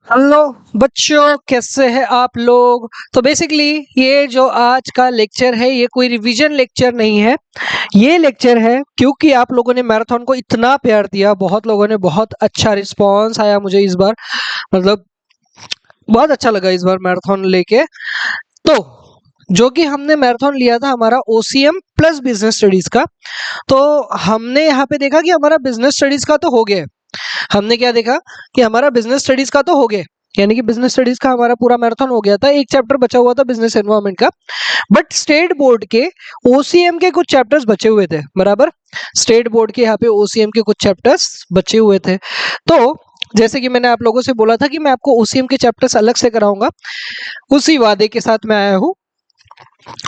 Hello बच्चों, कैसे हैं आप लोग। तो बेसिकली ये जो आज का लेक्चर है ये कोई रिवीजन लेक्चर नहीं है। ये लेक्चर है क्योंकि आप लोगों ने मैराथन को इतना प्यार दिया, बहुत लोगों ने बहुत अच्छा रिस्पांस आया मुझे इस बार। मतलब बहुत अच्छा लगा इस बार मैराथन लेके। तो जो कि हमने मैराथन लिया था हमारा ओसीएम प्लस बिजनेस स्टडीज का। तो हमने यहाँ पे देखा कि हमारा बिजनेस स्टडीज का तो हो गया। हमने क्या देखा कि हमारा बिजनेस स्टडीज का तो हो गया, यानी कि बिजनेस स्टडीज का हमारा पूरा मैराथन हो गया था। एक चैप्टर बचा हुआ था बिजनेस एनवायरनमेंट का। बट स्टेट बोर्ड के ओसीएम के कुछ चैप्टर्स बचे हुए थे, बराबर। स्टेट बोर्ड के यहाँ पे ओसीएम के कुछ चैप्टर्स बचे हुए थे। तो जैसे कि मैंने आप लोगों से बोला था कि मैं आपको ओसीएम के चैप्टर्स अलग से कराऊंगा, उसी वादे के साथ मैं आया हूँ।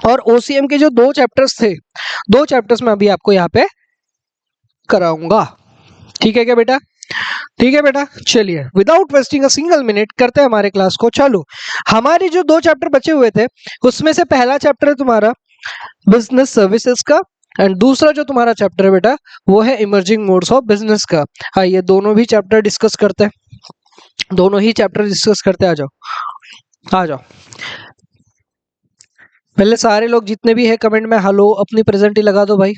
और ओसीएम के जो दो चैप्टर्स थे, दो चैप्टर्स मैं अभी आपको यहाँ पे कराऊंगा। ठीक है क्या बेटा? ठीक है बेटा, चलिए without wasting a single minute करते हैं हमारे क्लास को चालू। हमारे जो दो चैप्टर बचे हुए थे उसमें से पहला चैप्टर है तुम्हारा बिजनेस सर्विसेज का, एंड दूसरा जो तुम्हारा चैप्टर है बेटा वो है इमर्जिंग मोड्स ऑफ बिजनेस का। आइए दोनों भी चैप्टर डिस्कस करते हैं, दोनों ही चैप्टर डिस्कस करते हैं। आ जाओ आ जाओ। पहले सारे लोग जितने भी है कमेंट में हेलो अपनी प्रेजेंट ही लगा दो भाई।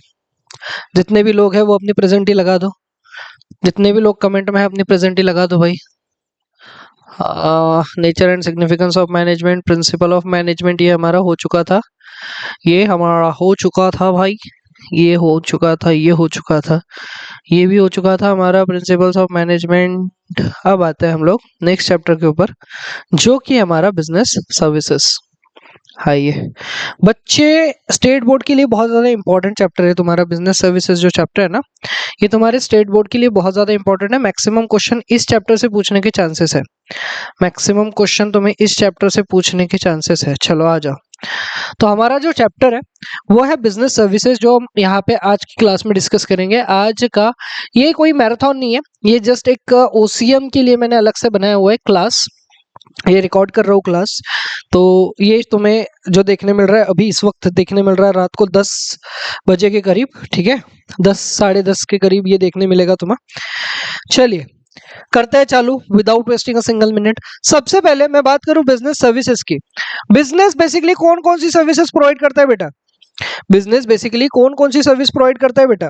जितने भी लोग हैं वो अपनी प्रेजेंट ही लगा दो। जितने भी लोग कमेंट में है अपनी प्रेजेंट ही लगा दो भाई। Nature and significance of management, principle of management, ये हमारा हो चुका था। ये हमारा हो चुका था भाई। ये हो चुका था, ये हो चुका था, ये भी हो चुका था हमारा प्रिंसिपल्स ऑफ मैनेजमेंट। अब आते हैं हम लोग नेक्स्ट चैप्टर के ऊपर जो कि हमारा बिजनेस सर्विसेज। हाँ ये बच्चे स्टेट बोर्ड के लिए बहुत ज़्यादा इंपॉर्टेंट चैप्टर है तुम्हारा बिजनेस सर्विसेज जो चैप्टर है ना। ये तुम्हारे स्टेट बोर्ड के लिए बहुत ज़्यादा इंपॉर्टेंट है। मैक्सिमम क्वेश्चन इस चैप्टर से पूछने के चांसेस है। मैक्सिमम क्वेश्चन तुम्हें इस चैप्टर से पूछने के चांसेस है। चलो आ जाओ। तो हमारा जो चैप्टर है वो है बिजनेस सर्विसेज, जो हम यहाँ पे आज की क्लास में डिस्कस करेंगे। आज का ये कोई मैराथन नहीं है, ये जस्ट एक ओसीएम के लिए मैंने अलग से बनाया हुआ है क्लास। ये रिकॉर्ड कर रहा हूँ क्लास। तो ये तुम्हें जो देखने मिल रहा है अभी इस वक्त देखने मिल रहा है रात को 10 बजे के करीब, ठीक है। 10 साढ़े 10 के करीब ये देखने मिलेगा तुम्हें। चलिए करते हैं चालू without wasting a single minute. सबसे पहले मैं बात करूं बिजनेस सर्विसेज की। बिजनेस बेसिकली कौन कौन सी सर्विसेज प्रोवाइड करता है बेटा? बिजनेस बेसिकली कौन कौन सी सर्विस प्रोवाइड करता है बेटा?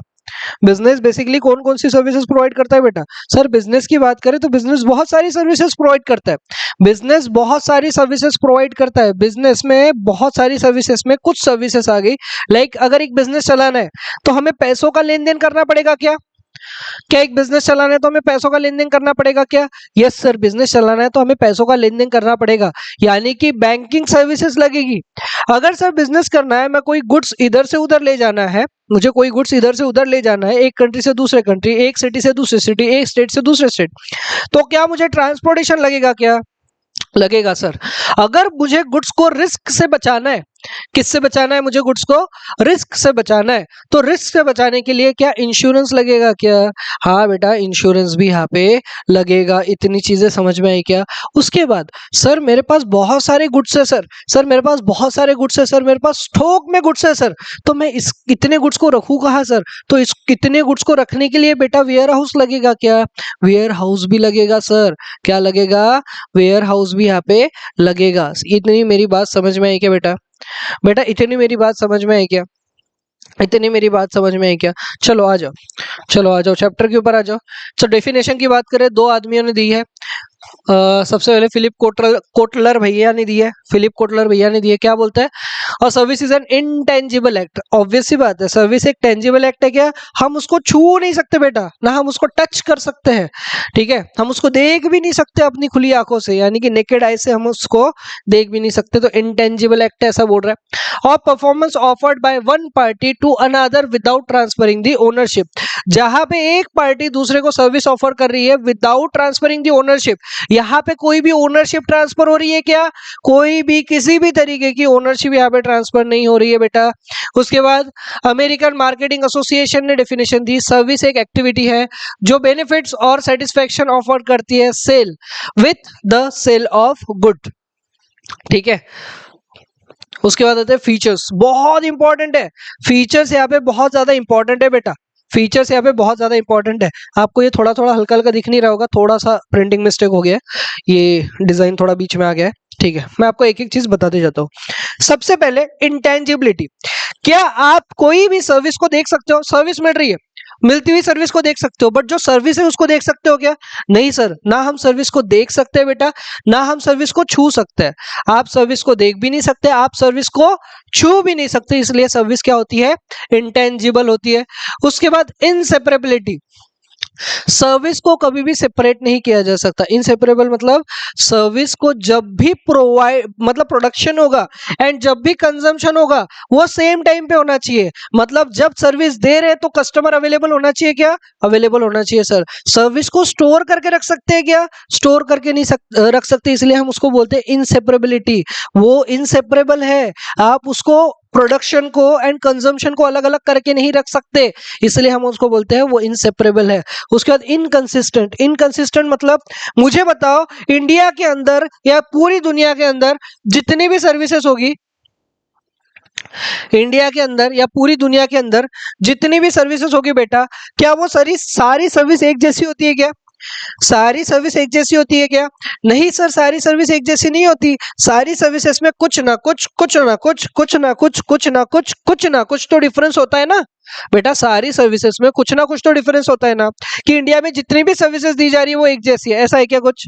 बिजनेस बेसिकली कौन कौन सी सर्विसेज प्रोवाइड करता है बेटा? सर बिजनेस की बात करें तो बिजनेस बहुत सारी सर्विसेज प्रोवाइड करता है। बिजनेस बहुत सारी सर्विसेज प्रोवाइड करता है। बिजनेस में बहुत सारी सर्विसेज में कुछ सर्विसेज आ गई, लाइक अगर एक बिजनेस चलाना है तो हमें पैसों का लेन देन करना पड़ेगा क्या? क्या एक बिजनेस चलाना है तो हमें पैसों का लेन देन करना पड़ेगा क्या? यस सर, बिजनेस चलाना है तो हमें पैसों का लेन देन करना पड़ेगा, यानी कि बैंकिंग सर्विसेज लगेगी। अगर सर बिजनेस करना है, मैं कोई गुड्स इधर से उधर ले जाना है, मुझे कोई गुड्स इधर से उधर ले जाना है, एक कंट्री से दूसरे कंट्री, एक सिटी से दूसरी सिटी, एक स्टेट से दूसरे स्टेट, तो क्या मुझे ट्रांसपोर्टेशन लगेगा क्या? लगेगा सर। अगर मुझे गुड्स को रिस्क से बचाना है, किससे बचाना है मुझे गुड्स को? रिस्क से बचाना है। तो रिस्क से बचाने के लिए क्या इंश्योरेंस लगेगा क्या? हाँ बेटा इंश्योरेंस भी यहाँ पे लगेगा। इतनी चीजें समझ में आई क्या? उसके बाद सर मेरे पास बहुत सारे गुड्स है सर मेरे पास बहुत सारे गुड्स है सर, मेरे पास स्टॉक में गुड्स है सर, तो मैं इस इतने गुड्स को रखूँ कहाँ सर? तो इस कितने गुड्स को रखने के लिए बेटा वेयर हाउस लगेगा क्या? वेयर हाउस भी लगेगा सर। क्या लगेगा? वेयर हाउस भी यहाँ पे लगेगा। इतनी मेरी बात समझ में आई क्या बेटा? बेटा इतनी मेरी बात समझ में आई क्या? इतनी मेरी बात समझ में आई क्या? चलो आ जाओ, चलो आ जाओ चैप्टर के ऊपर आ जाओ। तो डेफिनेशन की बात करें, दो आदमियों ने दी है। सबसे पहले फिलिप कोटलर भैया ने दी है। फिलिप कोटलर भैया ने दी है, क्या बोलता है? और service is an intangible act. Obvious सी बात है, सर्विस एक टेंजिबल एक्ट है। क्या हम उसको छू नहीं सकते बेटा, ना हम उसको टच कर सकते हैं, ठीक है। हम उसको देख भी नहीं सकते अपनी खुली आंखों से, यानी कि नेकेड आई से हम उसको देख भी नहीं सकते। तो इनटेंजिबल एक्ट ऐसा बोल रहा है। और performance offered by one party to another without transferring the ownership. जहां पे एक पार्टी दूसरे को सर्विस ऑफर कर रही है विदाउट ट्रांसफरिंग द ओनरशिप, यहाँ पे कोई भी ओनरशिप ट्रांसफर हो रही है क्या? कोई भी किसी भी तरीके की ओनरशिप यहाँ पे ट्रांसफर नहीं हो रही है बेटा। उसके बाद अमेरिकन मार्केटिंग एसोसिएशन ने डेफिनेशन दी, सर्विस एक एक्टिविटी है जो बेनिफिट्स और सेटिस्फेक्शन ऑफर करती है sale with the sale of good, ठीक है। उसके बाद आते हैं फीचर्स, बहुत इंपॉर्टेंट है। फीचर्स यहाँ पे बहुत ज्यादा इंपॉर्टेंट है बेटा। फीचर्स यहाँ पे बहुत ज्यादा इंपॉर्टेंट है। आपको ये थोड़ा थोड़ा हल्का हल्का दिख नहीं रहा होगा, थोड़ा सा प्रिंटिंग मिस्टेक हो गया है, ये डिजाइन थोड़ा बीच में आ गया है, ठीक है। मैं आपको एक एक चीज बताते जाता हूँ। सबसे पहले इंटेंजिबिलिटी। क्या आप कोई भी सर्विस को देख सकते हो? सर्विस मिल रही है, मिलती हुई सर्विस को देख सकते हो, बट जो सर्विस है उसको देख सकते हो क्या? नहीं सर, ना हम सर्विस को देख सकते हैं बेटा, ना हम सर्विस को छू सकते हैं। आप सर्विस को देख भी नहीं सकते, आप सर्विस को छू भी नहीं सकते, इसलिए सर्विस क्या होती है? इंटेंजिबल होती है। उसके बाद इनसेपरेबिलिटी। सर्विस को कभी भी सेपरेट नहीं किया जा सकता। इनसेपरेबल मतलब सर्विस को जब भी प्रोवाइड मतलब प्रोडक्शन होगा एंड जब भी कंजम्पशन होगा वो सेम टाइम पे होना चाहिए। मतलब जब सर्विस दे रहे हैं तो कस्टमर अवेलेबल होना चाहिए क्या? अवेलेबल होना चाहिए सर। सर्विस को स्टोर करके रख सकते हैं क्या? स्टोर करके नहीं रख सकते, इसलिए हम उसको बोलते हैं इनसेपरेबिलिटी। वो इनसेपरेबल है, आप उसको प्रोडक्शन को एंड कंजम्पशन को अलग अलग करके नहीं रख सकते, इसलिए हम उसको बोलते हैं वो इनसेपरेबल है। उसके बाद इनकंसिस्टेंट। इनकंसिस्टेंट मतलब मुझे बताओ इंडिया के अंदर या पूरी दुनिया के अंदर जितनी भी सर्विसेज होगी, इंडिया के अंदर या पूरी दुनिया के अंदर जितनी भी सर्विसेज होगी बेटा, क्या वो सारी सर्विस एक जैसी होती है क्या? सारी सर्विस एक जैसी होती है क्या? नहीं सर, सारी सर्विस एक जैसी नहीं होती। सारी सर्विसेज में कुछ ना कुछ, कुछ ना कुछ, कुछ ना कुछ, कुछ ना कुछ, कुछ ना कुछ तो डिफरेंस होता है ना बेटा। सारी सर्विसेज में कुछ ना कुछ तो डिफरेंस होता है ना, कि इंडिया में जितनी भी सर्विसेज दी जा रही है वो एक जैसी है, ऐसा है क्या कुछ?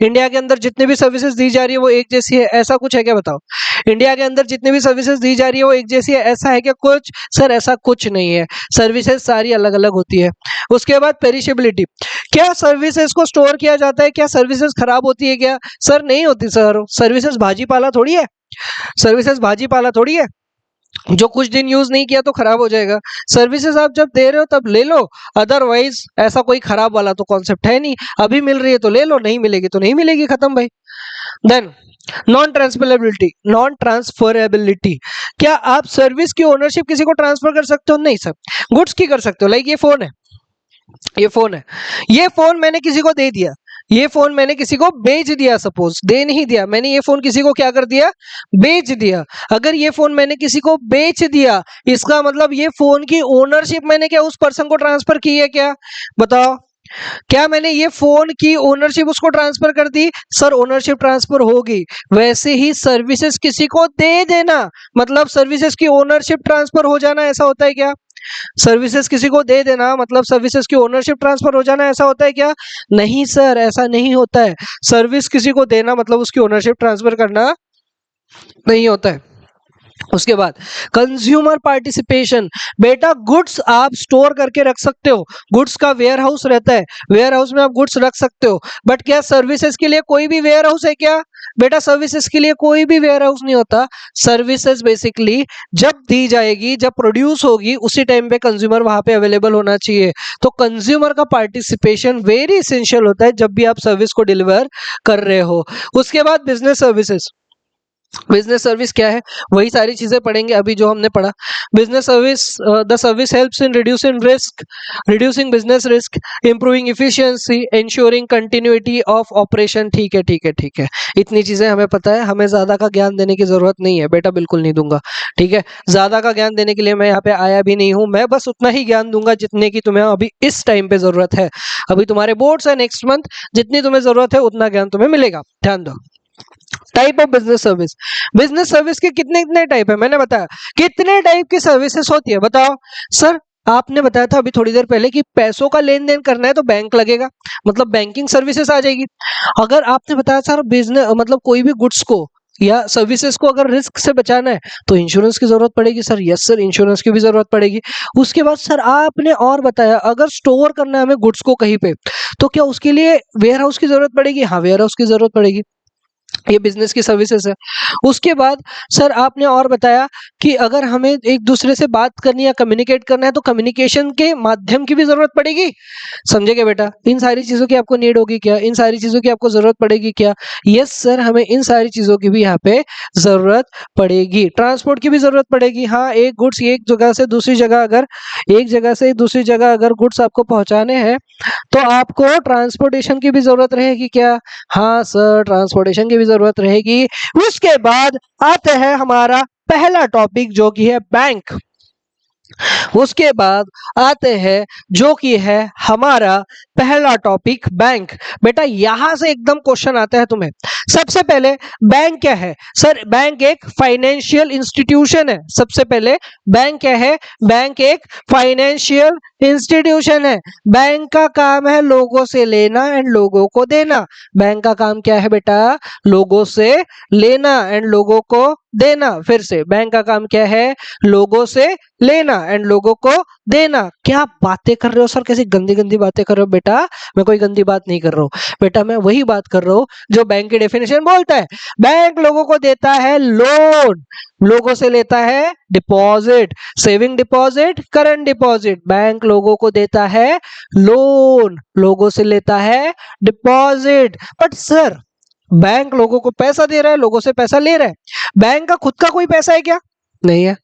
इंडिया के अंदर जितनी भी सर्विसेज दी जा रही है वो एक जैसी है, ऐसा कुछ है क्या? बताओ। इंडिया के अंदर जितनी भी सर्विसेज दी जा रही है वो एक जैसी है, ऐसा है क्या कुछ? सर ऐसा कुछ नहीं है, सर्विसेज सारी अलग अलग होती है। उसके बाद पेरिशेबिलिटी। क्या सर्विसेज को स्टोर किया जाता है? क्या सर्विसेज खराब होती है क्या? सर नहीं होती सर, सर्विसेज भाजी पाला थोड़ी है, सर्विसेज भाजी पाला थोड़ी है जो कुछ दिन यूज नहीं किया तो खराब हो जाएगा। सर्विसेज आप जब दे रहे हो तब ले लो, अदरवाइज ऐसा कोई खराब वाला तो कॉन्सेप्ट है नहीं। अभी मिल रही है तो ले लो, नहीं मिलेगी तो नहीं मिलेगी, खत्म भाई। Then non transferability. Non transferability, क्या आप सर्विस की ओनरशिप किसी को ट्रांसफर कर सकते हो? नहीं सर। गुड्स की कर सकते हो, लाइक ये फोन है, ये फोन है, ये फोन मैंने किसी को दे दिया, ये फोन मैंने किसी को बेच दिया, सपोज दे नहीं दिया, मैंने ये फोन किसी को क्या कर दिया? बेच दिया। अगर ये फोन मैंने किसी को बेच दिया, इसका मतलब ये फोन की ओनरशिप मैंने क्या उस पर्सन को ट्रांसफर की है क्या? बताओ, क्या मैंने ये फोन की ओनरशिप उसको ट्रांसफर कर दी? सर ओनरशिप ट्रांसफर होगी। वैसे ही सर्विसेज किसी को दे देना मतलब सर्विसेज की ओनरशिप ट्रांसफर हो जाना, ऐसा होता है क्या? सर्विसेज किसी को दे देना मतलब सर्विसेज की ओनरशिप ट्रांसफर हो जाना, ऐसा होता है क्या? नहीं सर, ऐसा नहीं होता है। सर्विस किसी को देना मतलब उसकी ओनरशिप ट्रांसफर करना नहीं होता है। उसके बाद कंज्यूमर पार्टिसिपेशन। बेटा गुड्स आप स्टोर करके रख सकते हो, गुड्स का वेयर हाउस रहता है, वेयर हाउस में आप गुड्स रख सकते हो, बट क्या सर्विसेज के लिए कोई भी वेयर हाउस है क्या? बेटा सर्विसेज के लिए कोई भी वेयर हाउस नहीं होता। सर्विसेज बेसिकली जब दी जाएगी, जब प्रोड्यूस होगी, उसी टाइम पे कंज्यूमर वहां पे अवेलेबल होना चाहिए। तो कंज्यूमर का पार्टिसिपेशन वेरी इसेंशियल होता है जब भी आप सर्विस को डिलीवर कर रहे हो। उसके बाद बिजनेस सर्विसेज। बिजनेस सर्विस क्या है? वही सारी चीजें पढ़ेंगे अभी जो हमने पढ़ा। Business service, the service helps in reducing risk, reducing business risk, improving efficiency, ensuring continuity of operation. ठीक है ठीक है ठीक है, इतनी चीजें हमें पता है, हमें ज्यादा का ज्ञान देने की जरूरत नहीं है बेटा, बिल्कुल नहीं दूंगा। ठीक है, ज्यादा का ज्ञान देने के लिए मैं यहाँ पे आया भी नहीं हूँ, मैं बस उतना ही ज्ञान दूंगा जितने की तुम्हें अभी इस टाइम पे जरूरत है। अभी तुम्हारे बोर्ड्स है नेक्स्ट मंथ, जितनी तुम्हें जरूरत है उतना ज्ञान तुम्हें मिलेगा, ध्यान दो। Type of business service. Business service के कितने कितने टाइप है मैंने बताया, कितने टाइप की सर्विसेज होती है बताओ। सर आपने बताया था अभी थोड़ी देर पहले कि पैसों का लेन देन करना है तो बैंक लगेगा, मतलब बैंकिंग सर्विसेज आ जाएगी। अगर आपने बताया सर बिजनेस मतलब कोई भी गुड्स को या सर्विसेज को अगर रिस्क से बचाना है तो इंश्योरेंस की जरूरत पड़ेगी। सर यस सर, इंश्योरेंस की भी जरूरत पड़ेगी। उसके बाद सर आपने और बताया अगर स्टोर करना है हमें गुड्स को कहीं पे, तो क्या उसके लिए वेयर हाउस की जरूरत पड़ेगी? हाँ वेयर हाउस की जरूरत पड़ेगी, ये बिजनेस की सर्विसेज है। उसके बाद सर आपने और बताया कि अगर हमें एक दूसरे से बात करनी या कम्युनिकेट करना है तो कम्युनिकेशन के माध्यम की भी जरूरत पड़ेगी। समझे क्या बेटा? इन सारी चीजों की आपको नीड होगी क्या? इन सारी चीजों की आपको जरूरत पड़ेगी क्या? यस सर, हमें इन सारी चीजों की भी यहाँ पे जरूरत पड़ेगी। ट्रांसपोर्ट की भी जरूरत पड़ेगी। हाँ, एक गुड्स एक जगह से दूसरी जगह, अगर एक जगह से दूसरी जगह अगर गुड्स आपको पहुंचाने हैं तो आपको ट्रांसपोर्टेशन की भी जरूरत रहेगी क्या? हाँ सर, ट्रांसपोर्टेशन की भी जरूरत रहेगी। उसके बाद आते हैं हमारा पहला टॉपिक जो कि है बैंक। उसके बाद आते हैं जो कि है हमारा पहला टॉपिक बैंक। बेटा यहां से एकदम क्वेश्चन आता है तुम्हें। सबसे पहले बैंक क्या है सर? बैंक एक फाइनेंशियल इंस्टीट्यूशन है। सबसे पहले बैंक क्या है? बैंक एक फाइनेंशियल इंस्टीट्यूशन है। बैंक का काम है लोगों से लेना एंड लोगों को देना। बैंक का काम क्या है बेटा? लोगों से लेना एंड लोगों को देना। फिर से बैंक का काम क्या है? लोगों से लेना एंड लोगों को देना। क्या बातें कर रहे हो सर? कैसी गंदी गंदी बातें कर रहे हो बेटा? मैं कोई गंदी बात नहीं कर रहा हूँ बेटा, मैं वही बात कर रहा हूँ जो बैंक की डेफिनेशन बोलता है। बैंक लोगों को देता है लोन, लोगों से लेता है deposit, saving deposit, current deposit. Bank लोगों को देता है लोन, लोगों से लेता है डिपॉजिट। बट सर बैंक लोगों को पैसा दे रहा है, लोगों से पैसा ले रहा है, बैंक का खुद का कोई पैसा है क्या? नहीं है।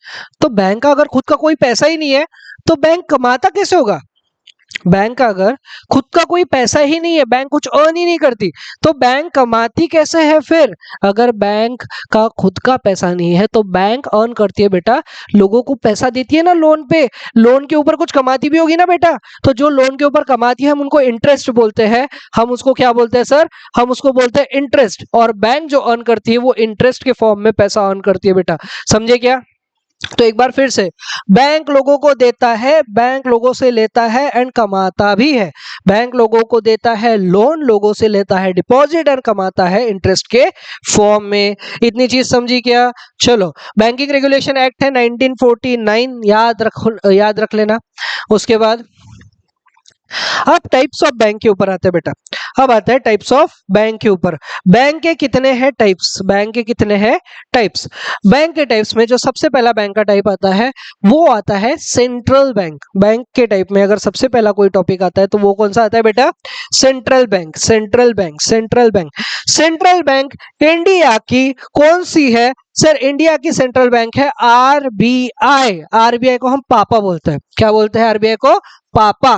तो बैंक का अगर खुद का कोई पैसा ही नहीं है तो बैंक कमाता कैसे होगा? बैंक का अगर खुद का कोई पैसा ही नहीं है, बैंक कुछ अर्न ही नहीं करती, तो बैंक कमाती कैसे है फिर? अगर बैंक का खुद का पैसा नहीं है तो बैंक अर्न करती है बेटा, लोगों को पैसा देती है ना लोन पे, लोन के ऊपर कुछ कमाती भी होगी ना बेटा। तो जो लोन के ऊपर कमाती है हम उनको इंटरेस्ट बोलते हैं। हम उसको क्या बोलते हैं सर? हम उसको बोलते हैं इंटरेस्ट। और बैंक जो अर्न करती है वो इंटरेस्ट के फॉर्म में पैसा अर्न करती है बेटा। समझे क्या? तो एक बार फिर से, बैंक लोगों को देता है, बैंक लोगों से लेता है एंड कमाता भी है। बैंक लोगों को देता है लोन, लोगों से लेता है डिपॉजिट और कमाता है इंटरेस्ट के फॉर्म में। इतनी चीज समझी क्या? चलो, बैंकिंग रेगुलेशन एक्ट है 1949, याद रख लेना। उसके बाद अब टाइप्स ऑफ बैंक के ऊपर आते हैं बेटा। अब आता है टाइप्स ऑफ बैंक के ऊपर। बैंक के कितने हैं टाइप्स? बैंक के कितने हैं टाइप्स? बैंक के टाइप्स में जो सबसे पहला बैंक का टाइप आता है वो आता है सेंट्रल बैंक। बैंक के टाइप में अगर सबसे पहला कोई टॉपिक आता है तो वो कौन सा आता है बेटा? Central bank. Central bank, central bank. Central bank India की कौन सी है सर? इंडिया की सेंट्रल बैंक है आरबीआई। आरबीआई को हम पापा बोलते हैं। क्या बोलते हैं आरबीआई को? पापा।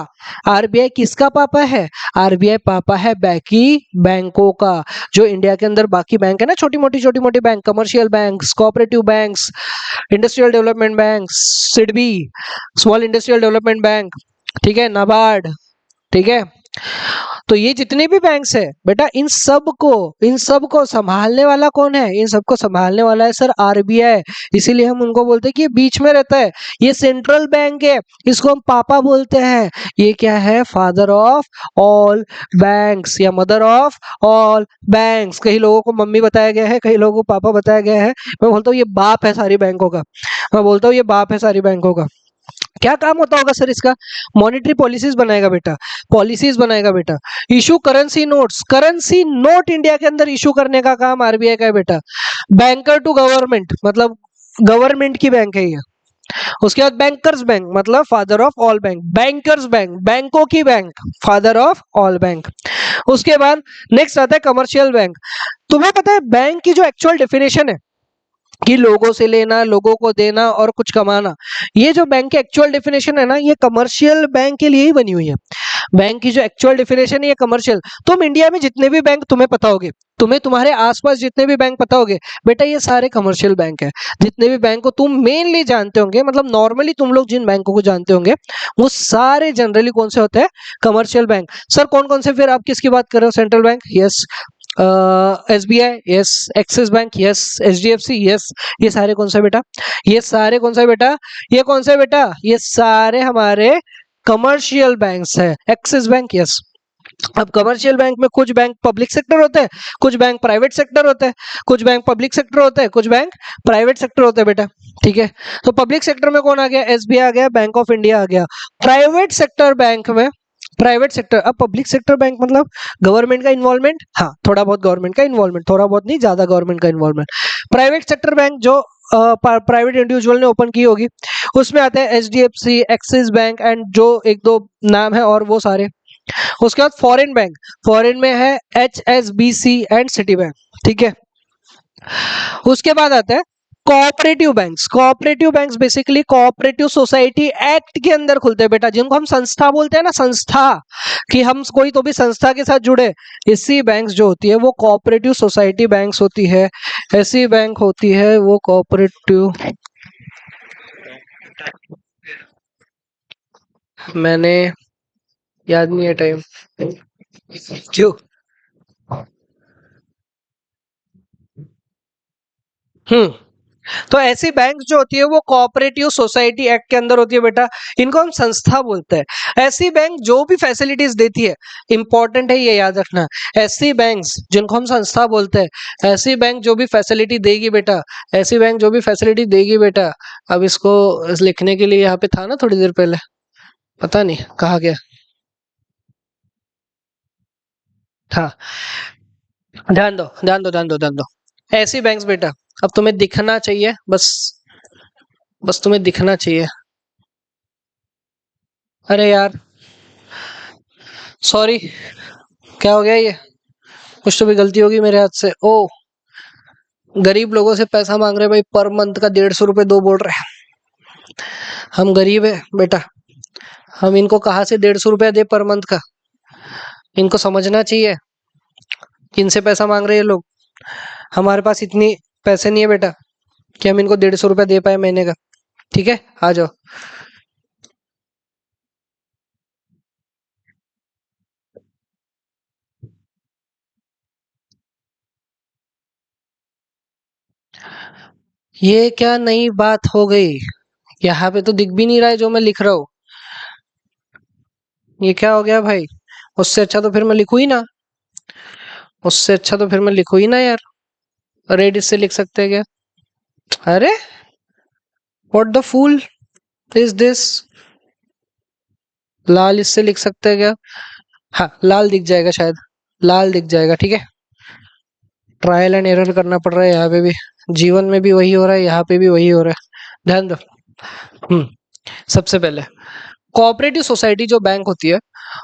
आरबीआई किसका पापा है? आरबीआई पापा है बाकी बैंकों का। जो इंडिया के अंदर बाकी बैंक है ना, छोटी मोटी bank, commercial banks, cooperative banks, industrial development bank, SIDBI, small industrial development bank, ठीक है, नाबार्ड, ठीक है। तो ये जितने भी बैंक्स है बेटा, इन सब को संभालने वाला कौन है? इन सबको संभालने वाला है सर आरबीआई। इसीलिए हम उनको बोलते हैं कि ये बीच में रहता है, ये सेंट्रल बैंक है, इसको हम पापा बोलते हैं। ये क्या है? फादर ऑफ ऑल बैंक्स या मदर ऑफ ऑल बैंक्स। कई लोगों को मम्मी बताया गया है, कई लोगों को पापा बताया गया है। मैं बोलता हूँ ये बाप है सारी बैंकों का। मैं बोलता हूँ ये बाप है सारी बैंकों का। क्या काम होता होगा सर इसका? मॉनेटरी पॉलिसीज बनाएगा बेटा, पॉलिसीज बनाएगा बेटा। Issue currency notes, currency note India के अंदर इशू करने का काम आरबीआई का है बेटा। बैंकर टू गवर्नमेंट, मतलब गवर्नमेंट की बैंक है ये। उसके बाद बैंकर्स बैंक, मतलब father of all bank. Bankers bank, बैंकों की bank, father of all bank. उसके बाद नेक्स्ट आता है कमर्शियल बैंक। तुम्हें पता है बैंक की जो एक्चुअल डेफिनेशन है कि लोगों से लेना, लोगों को देना और कुछ कमाना, ये जो बैंक की एक्चुअल डेफिनेशन है ना, ये कमर्शियल बैंक के लिए ही बनी हुई है। बैंक की जो एक्चुअल डेफिनेशन है ये कमर्शियल। तुम इंडिया में जितने भी बैंक तुम्हें पता होगे, तुम्हें तुम्हारे आसपास जितने भी बैंक पता होगे बेटा, ये सारे कमर्शियल बैंक है। जितने भी बैंक को तुम मेनली जानते होंगे, मतलब नॉर्मली तुम लोग जिन बैंकों को जानते होंगे वो सारे जनरली कौन से होते हैं? Commercial bank. सर कौन कौन से? फिर आप किसकी बात कर रहे हो? Central bank, yes. SBI, yes. Axis bank, yes. HDFC, yes. ये सारे कौन सा बेटा? ये सारे कौन सा बेटा? ये कौन सा बेटा? ये सारे हमारे कमर्शियल बैंक्स है। Axis bank, yes. अब कमर्शियल बैंक में कुछ बैंक पब्लिक सेक्टर होते हैं, कुछ बैंक प्राइवेट सेक्टर होते हैं, कुछ बैंक पब्लिक सेक्टर होते हैं, कुछ बैंक प्राइवेट सेक्टर होते हैं बेटा, ठीक है। तो पब्लिक सेक्टर में कौन आ गया? एसबीआई आ गया, बैंक ऑफ इंडिया आ गया। प्राइवेट सेक्टर बैंक में, प्राइवेट सेक्टर, अब पब्लिक सेक्टर बैंक मतलब गवर्नमेंट का इन्वॉल्वमेंट, हाँ थोड़ा बहुत गवर्नमेंट का इन्वॉल्वमेंट, थोड़ा बहुत नहीं, ज्यादा गवर्नमेंट का इन्वॉल्वमेंट। प्राइवेट सेक्टर बैंक जो प्राइवेट इंडिविजुअल ने ओपन की होगी, उसमें आते हैं एचडीएफसी, एक्सिस बैंक एंड जो एक दो नाम है और वो सारे। उसके बाद फॉरेन बैंक, फॉरेन में है एचएसबीसी एंड सिटी बैंक, ठीक है। उसके बाद आता है cooperative banks. Cooperative banks basically cooperative society act के अंदर खुलते हैं बेटा, जिनको हम संस्था बोलते हैं ना, संस्था, कि हम कोई तो भी संस्था के साथ जुड़े। ऐसी बैंक्स जो होती है वो कोऑपरेटिव सोसाइटी बैंक्स होती है। ऐसी बैंक होती है वो कोऑपरेटिव मैंने याद नहीं है टाइम। क्यों? हम्म। तो ऐसी बैंक जो होती है वो कोऑपरेटिव सोसाइटी एक्ट के अंदर होती है बेटा। इनको हम संस्था बोलते हैं। ऐसी बैंक जो भी फैसिलिटीज देती है, इंपॉर्टेंट है ये याद रखना। ऐसी बैंक्स जिनको हम संस्था बोलते हैं, ऐसी बैंक जो भी फैसिलिटी देगी बेटा, ऐसी बैंक जो भी फैसिलिटी देगी बेटा। अब इसको लिखने के लिए यहाँ पे था ना थोड़ी देर पहले, पता नहीं कहा गया था। ध्यान दो ध्यान दो ध्यान दो ध्यान दो। ऐसी बैंक्स बेटा, अब तुम्हें दिखना चाहिए बस, बस तुम्हें दिखना चाहिए। अरे यार, सॉरी, क्या हो गया ये? कुछ तो भी गलती होगी मेरे हाथ से। ओ, गरीब लोगों से पैसा मांग रहे भाई, पर मंथ का 150 रुपए दो बोल रहे हैं। हम गरीब है बेटा, हम इनको कहाँ से 150 रुपया दे पर मंथ का? इनको समझना चाहिए किनसे पैसा मांग रहे हैं ये लोग। हमारे पास इतनी पैसे नहीं है बेटा कि हम इनको 150 रुपया दे पाए महीने का। ठीक है, आ जाओ। ये क्या नई बात हो गई? यहाँ पे तो दिख भी नहीं रहा है जो मैं लिख रहा हूँ। ये क्या हो गया भाई? उससे अच्छा तो फिर मैं लिखू ही ना, उससे अच्छा तो फिर मैं लिखू ही ना यार। रेड इससे लिख सकते हैं क्या? अरे, what the fool is this? लाल इससे लिख सकते हैं क्या? हाँ, लाल दिख जाएगा शायद, लाल दिख जाएगा। ठीक है, ट्रायल एंड एरर करना पड़ रहा है यहाँ पे भी। जीवन में भी वही हो रहा है, यहाँ पे भी वही हो रहा है। ध्यान दो। हम्म। सबसे पहले, कोऑपरेटिव सोसाइटी जो बैंक होती है,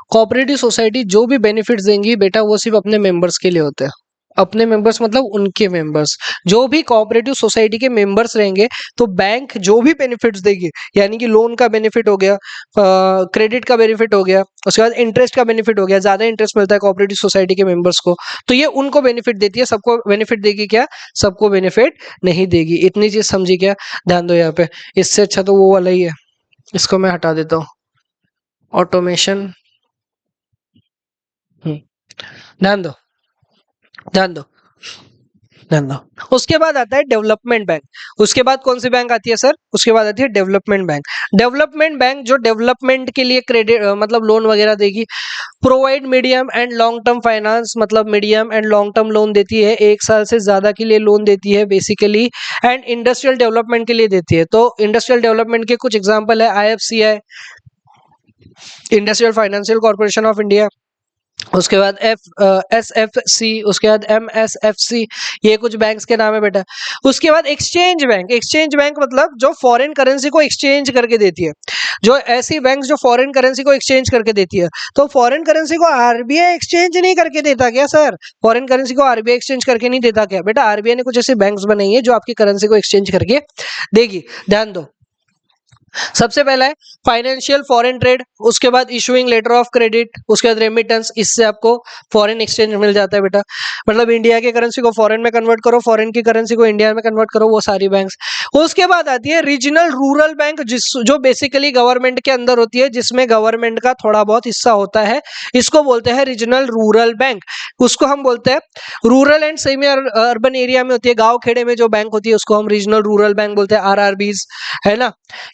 कोऑपरेटिव सोसाइटी जो भी बेनिफिट्स देंगी बेटा वो सिर्फ अपने मेंबर्स के लिए होते हैं। अपने मेंबर्स मतलब उनके मेंबर्स, जो भी कोऑपरेटिव सोसाइटी के मेंबर्स रहेंगे, तो बैंक जो भी बेनिफिट्स देगी, यानी कि लोन का बेनिफिट हो गया, क्रेडिट का बेनिफिट हो गया, उसके बाद इंटरेस्ट का बेनिफिट हो गया, ज्यादा इंटरेस्ट मिलता है कोऑपरेटिव सोसाइटी के मेंबर्स को, तो ये उनको बेनिफिट देती है। सबको बेनिफिट देगी क्या? सबको बेनिफिट नहीं देगी। इतनी चीज समझी क्या? ध्यान दो यहाँ पे। इससे अच्छा तो वो वाला ही है, इसको मैं हटा देता हूँ, ऑटोमेशन। ध्यान दो ध्यान दो ध्यान दो। उसके बाद आता है डेवलपमेंट बैंक। उसके बाद कौन सी बैंक आती है सर? उसके बाद आती है डेवलपमेंट बैंक। डेवलपमेंट बैंक जो डेवलपमेंट के लिए क्रेडिट मतलब लोन वगैरह देगी। Provide medium and long term finance, मतलब medium and long term loan देती है, 1 साल से ज्यादा के लिए लोन देती है बेसिकली। एंड इंडस्ट्रियल डेवलपमेंट के लिए देती है। तो इंडस्ट्रियल डेवलपमेंट के कुछ एग्जांपल है, IFCI, industrial financial corporation of India, उसके बाद SFC, उसके बाद MSFC, ये कुछ बैंक्स के नाम है बेटा। उसके बाद एक्सचेंज बैंक। एक्सचेंज बैंक मतलब जो फॉरेन करेंसी को एक्सचेंज करके देती है, जो ऐसी बैंक जो फॉरेन करेंसी को एक्सचेंज करके देती है। तो फॉरेन करेंसी को आरबीआई एक्सचेंज नहीं करके देता क्या सर? फॉरेन करेंसी को आरबीआई एक्सचेंज करके नहीं देता क्या बेटा? आरबीआई ने कुछ ऐसी बैंक्स बनाई है जो आपकी करेंसी को एक्सचेंज करके देगी। ध्यान दो। सबसे पहला है फाइनेंशियल फॉरेन ट्रेड, उसके बाद इशूइंग लेटर ऑफ क्रेडिट, उसके बाद रेमिटेंस, इससे आपको फॉरेन एक्सचेंज मिल जाता है बेटा। मतलब इंडिया की करेंसी को फॉरेन में कन्वर्ट करो, फॉरेन की करेंसी को इंडिया में कन्वर्ट करो, वो सारी बैंक्स। उसके बाद आती है रीजनल रूरल बैंक, जिस जो बेसिकली गवर्नमेंट के अंदर होती है, जिसमें गवर्नमेंट का थोड़ा बहुत हिस्सा होता है, इसको बोलते हैं रीजनल रूरल बैंक। उसको हम बोलते हैं rural and semi urban area में होती है, गांव खेड़े में जो बैंक होती है उसको हम रीजनल रूरल बैंक बोलते हैं, RRBs, है ना।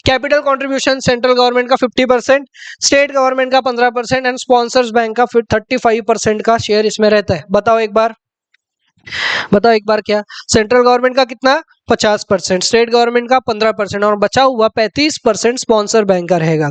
कैपिटल कंट्रीब्यूशन सेंट्रल गवर्नमेंट का 50%, स्टेट गवर्नमेंट का 15% एंड स्पॉन्सर्स बैंक का 35% का शेयर इसमें रहता है। बताओ एक बार, बताओ एक बार, क्या सेंट्रल गवर्नमेंट का कितना? 50%, स्टेट गवर्नमेंट का 15%, और बचा हुआ 35% स्पॉन्सर बैंक का रहेगा।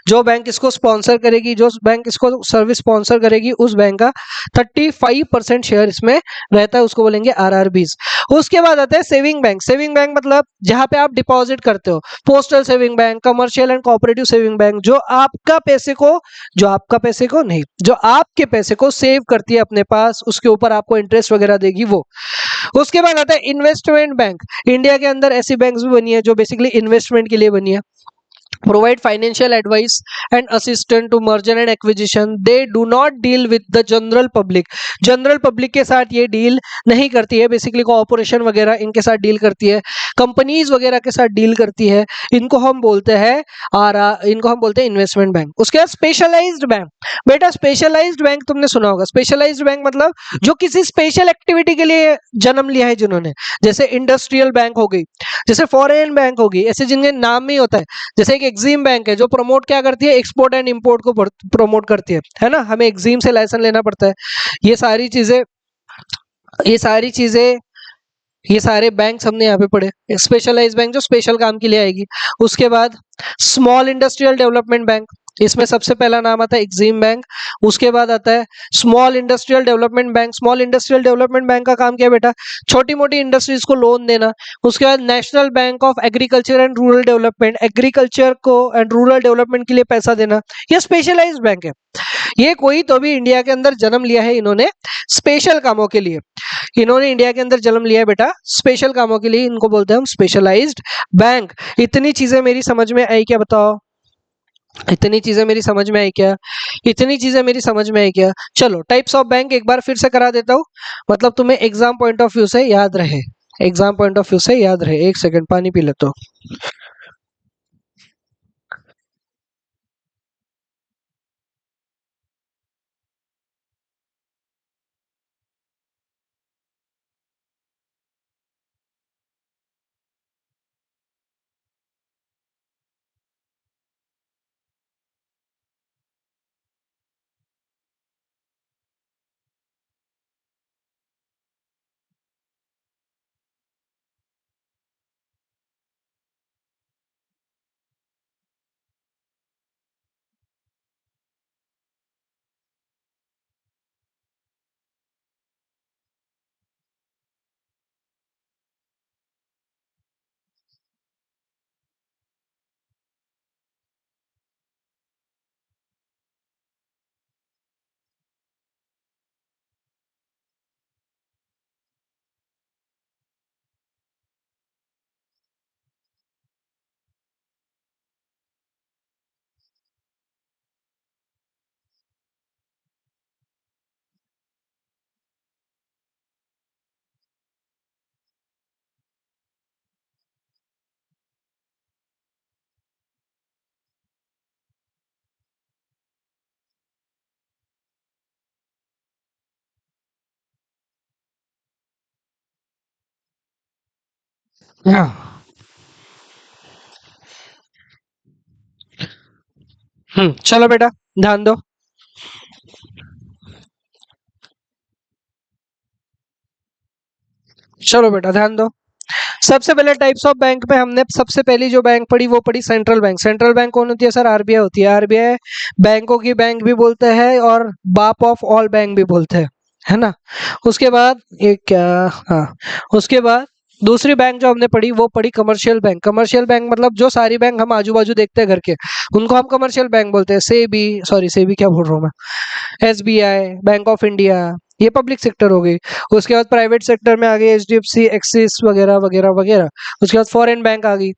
जो बैंक इसको स्पॉन्सर करेगी, जो बैंक इसको सर्विस स्पॉन्सर करेगी, उस बैंक का 35% शेयर इसमें रहता है, उसको बोलेंगे RRBs। उसके बाद आता है सेविंग बैंक। सेविंग बैंक मतलब जहां पे आप डिपॉजिट करते हो, postal saving bank, commercial and cooperative saving bank, जो आपका पैसे को, जो आपका पैसे को नहीं, जो आपके पैसे को सेव करती है अपने पास, उसके ऊपर आपको इंटरेस्ट वगैरह देगी वो। उसके बाद आता है इन्वेस्टमेंट बैंक। इंडिया के अंदर ऐसी बैंक्स भी बनी है जो बेसिकली इन्वेस्टमेंट के लिए बनी है। provide financial advice and assistance to merger and acquisition. They do not deal with the general public. General public के साथ ये डील नहीं करती है, बेसिकली कॉर्पोरेशन वगैरह इनके साथ डील करती है, कंपनीज वगैरह के साथ डील करती है। इनको हम बोलते हैं इनको हम बोलते हैं इन्वेस्टमेंट बैंक। उसके बाद स्पेशलाइज्ड बैंक। बेटा स्पेशलाइज्ड बैंक तुमने सुना होगा। स्पेशलाइज्ड बैंक मतलब जो किसी स्पेशल एक्टिविटी के लिए जन्म लिया है जिन्होंने, जैसे इंडस्ट्रियल बैंक हो गई, जैसे फॉरेन बैंक होगी, ऐसे जिनके नाम ही होता है। जैसे एक एक्सिम बैंक है जो प्रमोट क्या करती है, एक्सपोर्ट एंड इंपोर्ट को प्रमोट करती है ना। हमें एक्सिम से लाइसेंस लेना पड़ता है। ये सारी चीजें ये सारी चीजें ये सारे बैंक हमने यहाँ पे पढ़े। स्पेशलाइज बैंक जो स्पेशल काम के लिए आएगी। उसके बाद स्मॉल इंडस्ट्रियल डेवलपमेंट बैंक, इसमें सबसे पहला नाम आता है एक्सिम बैंक। उसके बाद आता है small industrial development bank. Small industrial development bank का काम क्या है बेटा, छोटी मोटी इंडस्ट्रीज को लोन देना। उसके बाद national bank of agriculture and rural development, agriculture को एंड रूरल डेवलपमेंट के लिए पैसा देना। ये स्पेशलाइज बैंक है। ये कोई तो भी इंडिया के अंदर जन्म लिया है इन्होंने स्पेशल कामों के लिए। इन्होंने इंडिया के अंदर जन्म लिया है बेटा स्पेशल कामों के लिए, इनको बोलते हैं हम स्पेशलाइज्ड बैंक। इतनी चीजें मेरी समझ में आई क्या, बताओ? इतनी चीजें मेरी समझ में आई क्या? इतनी चीजें मेरी समझ में आई क्या? चलो टाइप्स ऑफ बैंक एक बार फिर से करा देता हूँ, मतलब तुम्हें एग्जाम पॉइंट ऑफ व्यू से याद रहे। एग्जाम पॉइंट ऑफ व्यू से याद रहे। एक सेकंड पानी पी लेता हूँ। हाँ। चलो बेटा ध्यान दो। चलो बेटा ध्यान दो। सबसे पहले टाइप्स ऑफ बैंक में हमने सबसे पहली जो बैंक पढ़ी वो पढ़ी सेंट्रल बैंक। सेंट्रल बैंक कौन होती है सर? आरबीआई होती है। आरबीआई बैंकों की बैंक भी बोलते हैं और बाप ऑफ ऑल बैंक भी बोलते हैं, है ना। उसके बाद एक क्या, हाँ, उसके बाद दूसरी बैंक जो हमने पढ़ी वो पढ़ी कमर्शियल बैंक। कमर्शियल बैंक मतलब जो सारी बैंक हम आजू बाजू देखते हैं घर के, उनको हम कमर्शियल बैंक बोलते हैं। सेबी, सॉरी सेबी क्या बोल रहा हूँ मैं, एसबीआई, बैंक ऑफ इंडिया, ये पब्लिक सेक्टर हो गई। उसके बाद प्राइवेट सेक्टर में आ गई एचडीएफसी, एक्सिस वगैरह वगैरह वगैरह। उसके बाद फॉरेन बैंक आ गई।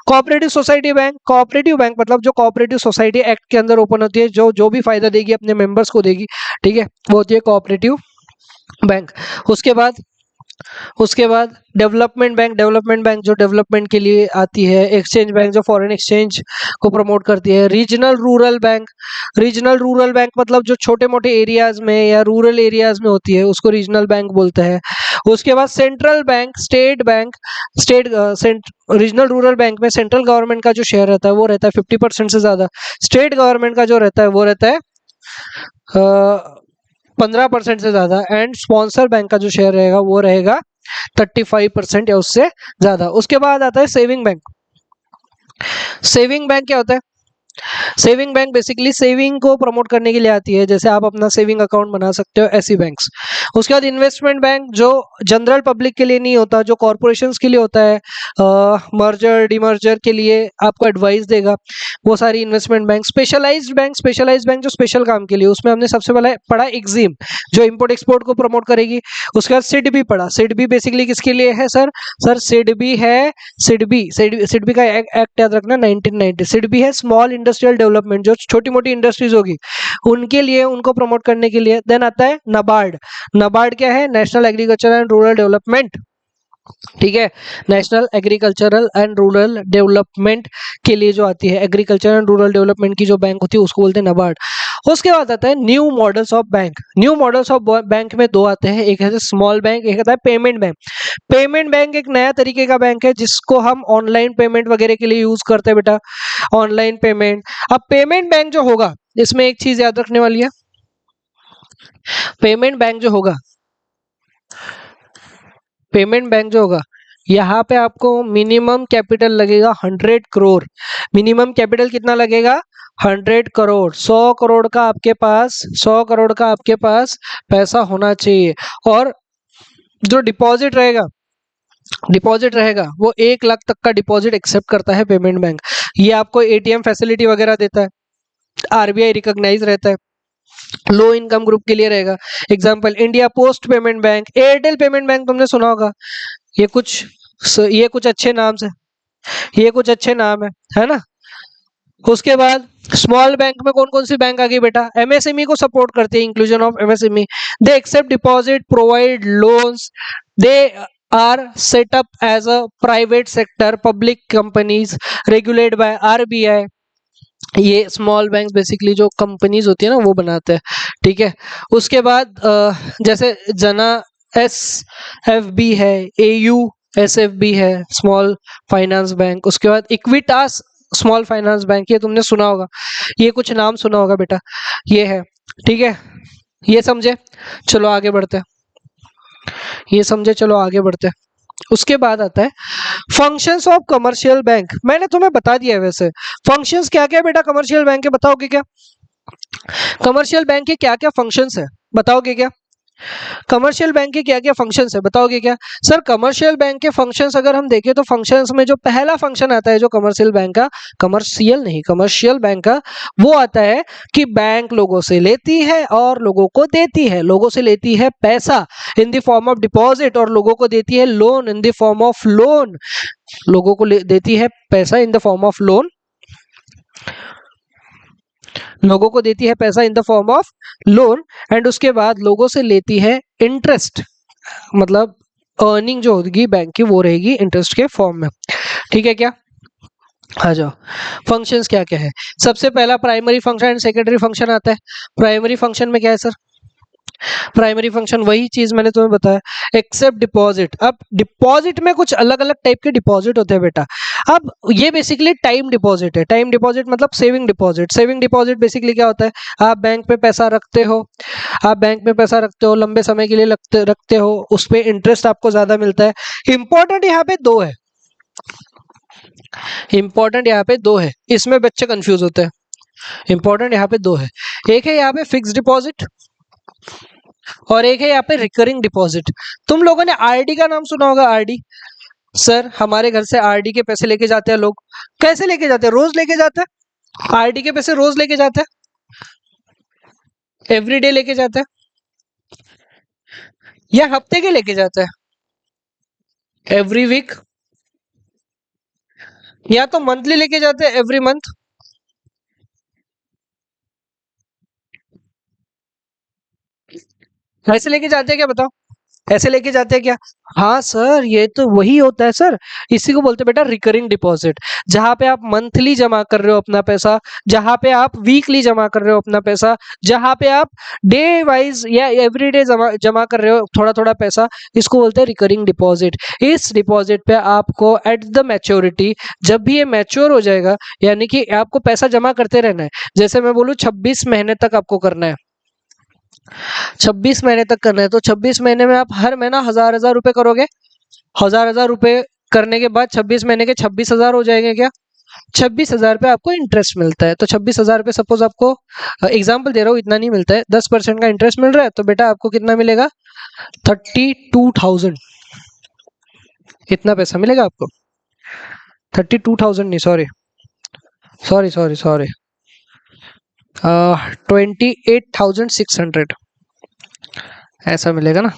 Cooperative society bank, cooperative bank मतलब जो कोऑपरेटिव सोसाइटी एक्ट के अंदर ओपन होती है, जो जो भी फायदा देगी अपने मेंबर्स को देगी, ठीक है, वो होती है कोऑपरेटिव बैंक। उसके बाद उसके बाद डेवलपमेंट बैंक। डेवलपमेंट बैंक जो डेवलपमेंट के लिए आती है। एक्सचेंज बैंक जो फॉरेन एक्सचेंज को प्रमोट करती है। Regional rural bank, regional rural bank मतलब जो छोटे मोटे एरियाज में या रूरल एरियाज में होती है उसको रीजनल बैंक बोलते हैं। उसके बाद central bank, state bank. Regional rural bank में सेंट्रल गवर्नमेंट का जो शेयर रहता है वो रहता है 50% से ज्यादा। स्टेट गवर्नमेंट का जो रहता है वो रहता है 15% से ज्यादा। एंड स्पॉन्सर बैंक का जो शेयर रहेगा वो रहेगा 35% या उससे ज्यादा। उसके बाद आता है सेविंग बैंक। सेविंग बैंक क्या होता है? सेविंग बैंक बेसिकली सेविंग को प्रमोट करने के लिए आती है, जैसे आप अपना सेविंग अकाउंट बना सकते हो, ऐसी बैंक्स। उसके बाद इन्वेस्टमेंट बैंक जो जनरल पब्लिक के लिए नहीं होता, जो कॉर्पोरेशंस के लिए होता है, मर्जर डिमर्जर के लिए आपको एडवाइस देगा, वो सारी इन्वेस्टमेंट बैंक। स्पेशलाइज्ड बैंक जो स्पेशल काम के लिए, उसमें हमने सबसे पहले पढ़ा एग्जिम, जो इंपोर्ट एक्सपोर्ट को प्रमोट करेगी। उसके बाद सिडबी पढ़ा। सिडबी बेसिकली किसके लिए है सर? सर सिडबी है, सिडबी का एक्ट याद रखना 1990। सिडबी है स्मॉल इंडस्ट्रियल डेवलपमेंट, जो छोटी मोटी इंडस्ट्रीज होगी उनके लिए, उनको प्रमोट करने के लिए। देन आता है नबार्ड। नबार्ड क्या है? National agriculture and rural development, ठीक है, national agricultural and rural development के लिए जो आती है, एग्रीकल्चर एंड रूरल डेवलपमेंट की जो बैंक होती है उसको बोलते हैं नबार्ड। उसके बाद आता है new models of bank. New models of bank में दो आते हैं, एक है स्मॉल बैंक, एक आता है पेमेंट बैंक। पेमेंट बैंक एक नया तरीके का बैंक है जिसको हम ऑनलाइन पेमेंट वगैरह के लिए यूज करते हैं बेटा, ऑनलाइन पेमेंट। अब पेमेंट बैंक जो होगा, इसमें एक चीज याद रखने वाली है, पेमेंट बैंक जो होगा, पेमेंट बैंक जो होगा, यहाँ पे आपको मिनिमम कैपिटल लगेगा 100 करोड़। मिनिमम कैपिटल कितना लगेगा? 100 करोड़। 100 करोड़ का आपके पास, 100 करोड़ का आपके पास पैसा होना चाहिए। और जो डिपॉजिट रहेगा, डिपॉजिट रहेगा वो 1 लाख तक का डिपॉजिट एक्सेप्ट करता है पेमेंट बैंक। ये आपको एटीएम फैसिलिटी वगैरह देता है, आरबीआई रिकॉग्नाइज रहता है, लो इनकम ग्रुप के लिए रहेगा। Example India post payment bank, Airtel payment bank तुमने सुना होगा। ये कुछ अच्छे नाम से, ये कुछ अच्छे नाम है ना। उसके बाद स्मॉल बैंक में कौन कौन सी बैंक आ गई बेटा? एमएसएमई को सपोर्ट करती है, inclusion of MSME. They accept deposit, provide loans, they are set up as a private sector public companies regulated by RBI. ये स्मॉल बैंक बेसिकली जो कंपनीज होती है ना वो बनाते हैं, ठीक है। उसके बाद जैसे जना एस एफ बी है, एयू एस एफ बी है, स्मॉल फाइनेंस बैंक। उसके बाद इक्विटास स्मॉल फाइनेंस बैंक, ये तुमने सुना होगा, ये कुछ नाम सुना होगा बेटा, ये है, ठीक है। ये समझे? चलो आगे बढ़ते हैं, ये समझे, चलो आगे बढ़ते हैं। उसके बाद आता है फंक्शंस ऑफ कमर्शियल बैंक। मैंने तुम्हें बता दिया है वैसे फंक्शंस क्या क्या है बेटा कमर्शियल बैंक के, बताओगे क्या? कमर्शियल बैंक के क्या क्या फंक्शंस है, बताओगे क्या? कमर्शियल बैंक के क्या क्या फंक्शंस है, बताओगे क्या? सर कमर्शियल बैंक के फंक्शंस अगर हम देखें तो फंक्शंस में जो पहला फंक्शन आता है जो कमर्शियल बैंक का, कमर्शियल बैंक का, वो आता है कि बैंक लोगों से लेती है और लोगों को देती है। लोगों से लेती है पैसा in the form of deposit, और लोगों को देती है loan in the form of loan. लोगों को देती है पैसा in the form of loan, लोगों को देती है पैसा in the form of loan, and उसके बाद लोगों से लेती है इंटरेस्ट, मतलब अर्निंग जो होगी बैंक की वो रहेगी इंटरेस्ट के फॉर्म में, ठीक है क्या? आ जाओ, फंक्शंस क्या क्या है। सबसे पहला primary function and secondary function आता है। प्राइमरी फंक्शन में क्या है सर? प्राइमरी फंक्शन वही चीज मैंने तुम्हें बताया, एक्सेप्ट डिपॉजिट। अब डिपॉजिट में कुछ अलग अलग टाइप के डिपॉजिट होते हैं बेटा। अब ये बेसिकली टाइम डिपॉजिट है। टाइम डिपॉजिट मतलब saving deposit. Saving deposit basically क्या होता है? आप बैंक पे पैसा रखते हो, आप बैंक में पैसा रखते हो, लंबे समय के लिए रखते हो, उस पर इंटरेस्ट आपको ज्यादा मिलता है। इंपॉर्टेंट यहाँ पे दो है, इंपॉर्टेंट यहाँ पे दो है, इसमें बच्चे कंफ्यूज होते हैं। इंपॉर्टेंट यहाँ पे दो है, एक है यहाँ पे फिक्स डिपॉजिट और एक है यहाँ पे रिकरिंग डिपॉजिट। तुम लोगों ने आरडी का नाम सुना होगा, आरडी। सर हमारे घर से आरडी के पैसे लेके जाते हैं लोग, कैसे लेके जाते हैं? रोज लेके जाते हैं, आरडी के पैसे रोज लेके जाते हैं, एवरीडे लेके जाते हैं, या हफ्ते के लेके जाते हैं, एवरी वीक, या तो मंथली लेके जाते हैं, एवरी मंथ। ऐसे लेके जाते हैं क्या, बताओ? ऐसे लेके जाते हैं क्या? हाँ सर, ये तो वही होता है सर, इसी को बोलते हैं बेटा रिकरिंग डिपॉजिट। जहां पे आप मंथली जमा कर रहे हो अपना पैसा, जहां पे आप वीकली जमा कर रहे हो अपना पैसा, जहां पे आप डे वाइज या एवरीडे जमा कर रहे हो थोड़ा थोड़ा पैसा, इसको बोलते हैं रिकरिंग डिपॉजिट। इस डिपॉजिट पे आपको एट द मैच्योरिटी, जब भी ये मैच्योर हो जाएगा, यानी कि आपको पैसा जमा करते रहना है। जैसे मैं बोलूँ 26 महीने तक आपको करना है, 26 महीने तक करना है, तो 26 महीने में आप हर महीना 1000 रुपए करोगे। 1000 रुपए करने के बाद 26 महीने के 26,000 हो जाएंगे क्या? 26,000 पे आपको इंटरेस्ट मिलता है। तो 26,000 पे सपोज आपको एग्जाम्पल दे रहा हूँ, इतना नहीं मिलता है, 10% का इंटरेस्ट मिल रहा है, तो बेटा आपको कितना मिलेगा? 32,000। इतना पैसा मिलेगा आपको। 32,000 नहीं, सॉरी सॉरी सॉरी सॉरी 28,600 ऐसा मिलेगा ना।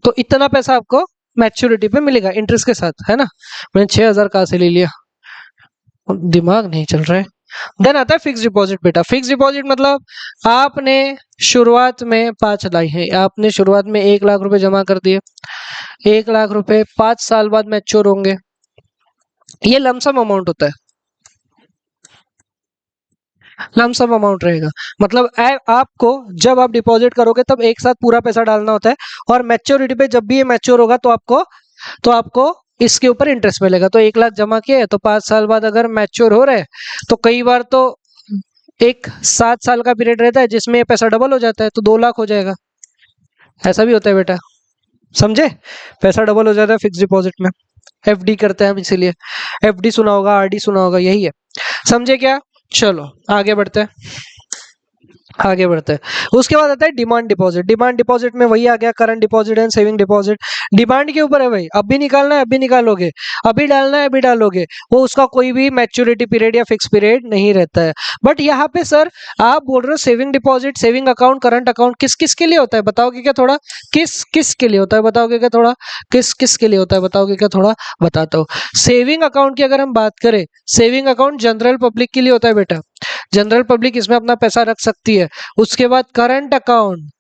तो इतना पैसा आपको मैच्योरिटी पे मिलेगा इंटरेस्ट के साथ, है ना। मैंने 6,000 कहाँ से ले लिया, दिमाग नहीं चल रहा है। देन आता है फिक्स डिपॉजिट। बेटा फिक्स डिपॉजिट मतलब आपने शुरुआत में 5 लाई है, आपने शुरुआत में 1 लाख रुपए जमा कर दिए, 1 लाख रुपए 5 साल बाद मैच्योर होंगे। ये लमसम अमाउंट होता है, लमसम अमाउंट रहेगा। मतलब आपको जब आप डिपॉजिट करोगे तब एक साथ पूरा पैसा डालना होता है, और मैच्योरिटी पे जब भी ये मैच्योर होगा तो आपको इसके ऊपर इंटरेस्ट मिलेगा। तो 1 लाख जमा किया है, तो 5 साल बाद अगर मैच्योर हो रहे हैं, तो कई बार तो एक 7 साल का पीरियड रहता है जिसमें ये पैसा डबल हो जाता है, तो 2 लाख हो जाएगा। ऐसा भी होता है बेटा, समझे। पैसा डबल हो जाता है फिक्स डिपॉजिट में। एफडी करते हैं हम इसीलिए, एफडी सुना होगा, आरडी सुना होगा, यही है। समझे क्या? चलो आगे बढ़ते हैं, आगे बढ़ते हैं। उसके बाद आता है डिमांड डिपॉजिट। डिमांड डिपॉजिट में वही आ गया, current deposit and saving deposit. Demand के ऊपर है भाई, अभी निकालना है अभी निकालोगे, अभी डालना है अभी डालोगे, वो उसका कोई भी मैच्योरिटी पीरियड या फिक्स पीरियड नहीं रहता है। बट यहाँ पे सर आप बोल रहे हो saving deposit, saving account, current account किस किस के लिए होता है बताओगे क्या थोड़ा? किस किस के लिए होता है बताओगे क्या थोड़ा? किस किस के लिए होता है बताओगे क्या थोड़ा? बताता हूँ। सेविंग अकाउंट की अगर हम बात करें, सेविंग अकाउंट जनरल पब्लिक के लिए होता है बेटा, जनरल पब्लिक इसमें अपना पैसा रख सकती है। उसके बाद करंट अकाउंट,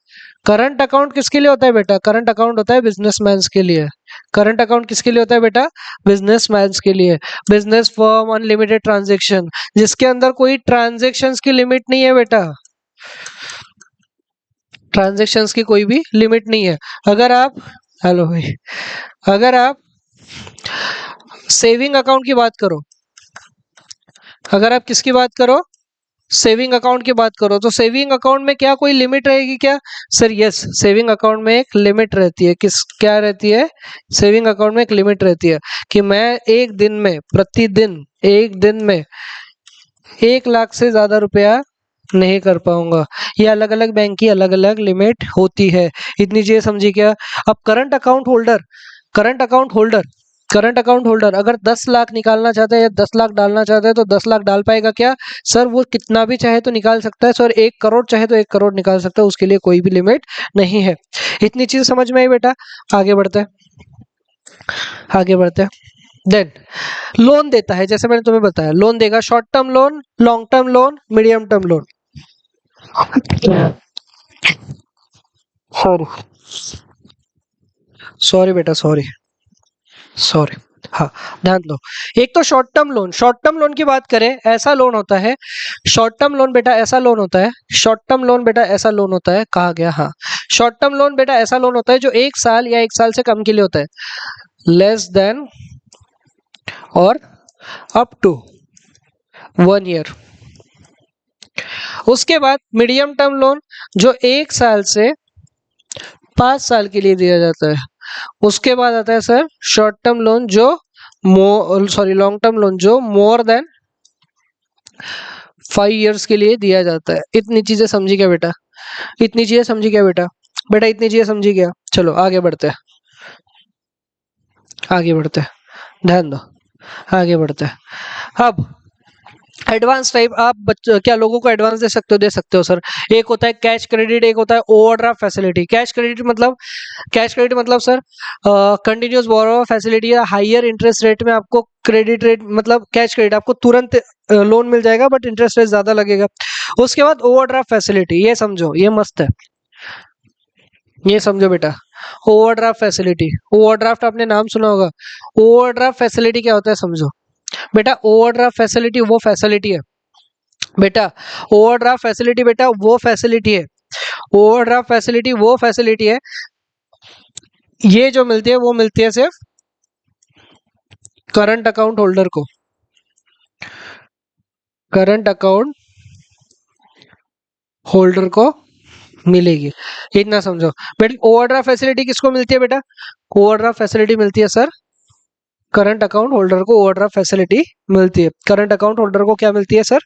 करंट अकाउंट किसके लिए होता है बेटा? करंट अकाउंट होता है बिजनेसमैन के लिए। करंट अकाउंट किसके लिए होता है बेटा? बिजनेसमैन के लिए। बिजनेस फॉर्म अनलिमिटेड ट्रांजेक्शन, जिसके अंदर कोई ट्रांजेक्शन्स की लिमिट नहीं है बेटा, ट्रांजेक्शन्स की कोई भी लिमिट नहीं है। अगर आप, हेलो भाई, अगर आप सेविंग अकाउंट की बात करो, अगर आप किसकी बात करो, सेविंग अकाउंट की बात करो, तो सेविंग अकाउंट में क्या कोई लिमिट रहेगी क्या? सर यस, सेविंग अकाउंट में एक लिमिट रहती है। किस, क्या रहती है? सेविंग अकाउंट में एक लिमिट रहती है कि मैं एक दिन में, प्रतिदिन एक दिन में 1 लाख से ज्यादा रुपया नहीं कर पाऊंगा। ये अलग अलग बैंक की अलग अलग लिमिट होती है, इतनी चीजें समझी क्या? अब current account holder, current account holder, current account holder अगर 10 लाख निकालना चाहता है या 10 लाख डालना चाहता है, तो 10 लाख डाल पाएगा क्या? सर वो कितना भी चाहे तो निकाल सकता है सर, 1 करोड़ चाहे तो 1 करोड़ निकाल सकता है, उसके लिए कोई भी लिमिट नहीं है। इतनी चीज समझ में आई बेटा? आगे बढ़ते हैं, आगे बढ़ते हैं। देन लोन देता है, जैसे मैंने तुम्हें बताया, लोन देगा, short term loan, long term loan, medium term loan. Sorry sorry बेटा, सॉरी सॉरी। हाँ, ध्यान दो। एक तो short term loan, short term loan की बात करें, ऐसा लोन होता है, शॉर्ट टर्म लोन बेटा ऐसा लोन होता है, शॉर्ट टर्म लोन बेटा ऐसा लोन होता है, कहा गया, हाँ, शॉर्ट टर्म लोन बेटा ऐसा लोन होता है जो 1 साल या 1 साल से कम के लिए होता है, लेस देन और अप टू 1 ईयर। उसके बाद मीडियम टर्म लोन जो 1 साल से 5 साल के लिए दिया जाता है। उसके बाद आता है सर शॉर्ट टर्म लोन जो लॉन्ग टर्म लोन जो मोर देन 5 इयर्स के लिए दिया जाता है। इतनी चीजें समझी क्या बेटा? इतनी चीजें समझी क्या बेटा? बेटा इतनी चीजें समझी क्या? चलो आगे बढ़ते हैं, आगे बढ़ते हैं, ध्यान दो, आगे बढ़ते हैं। अब एडवांस टाइप, आप क्या लोगों को एडवांस दे सकते हो? दे सकते हो सर। एक होता है कैश क्रेडिट, एक होता है ओवरड्राफ्ट फैसिलिटी। कैश क्रेडिट मतलब, कैश क्रेडिट मतलब सर कंटिन्यूस बोरो फैसिलिटी या हायर इंटरेस्ट रेट में आपको क्रेडिट रेट, मतलब कैश क्रेडिट आपको तुरंत लोन मिल जाएगा बट इंटरेस्ट रेट ज्यादा लगेगा। उसके बाद ओवरड्राफ्ट फैसिलिटी, ये समझो, ये मस्त है, ये समझो बेटा। ओवरड्राफ्ट फैसिलिटी, ओवरड्राफ्ट आपने नाम सुना होगा। ओवरड्राफ्ट फैसिलिटी क्या होता है समझो बेटा। ओवरड्राफ्ट फैसिलिटी वो फैसिलिटी है बेटा, ओवरड्राफ्ट फैसिलिटी बेटा वो फैसिलिटी है, ओवरड्राफ्ट फैसिलिटी वो फैसिलिटी है, ये जो मिलती है वो मिलती है सिर्फ करंट अकाउंट होल्डर को, करंट अकाउंट होल्डर को मिलेगी। इतना समझो बेटा। ओवरड्राफ्ट फैसिलिटी किसको मिलती है बेटा? ओवरड्राफ्ट फैसिलिटी मिलती है सर करंट अकाउंट होल्डर को ओवरड्राफ्ट फैसिलिटी मिलती है। करंट अकाउंट होल्डर को क्या मिलती है sir?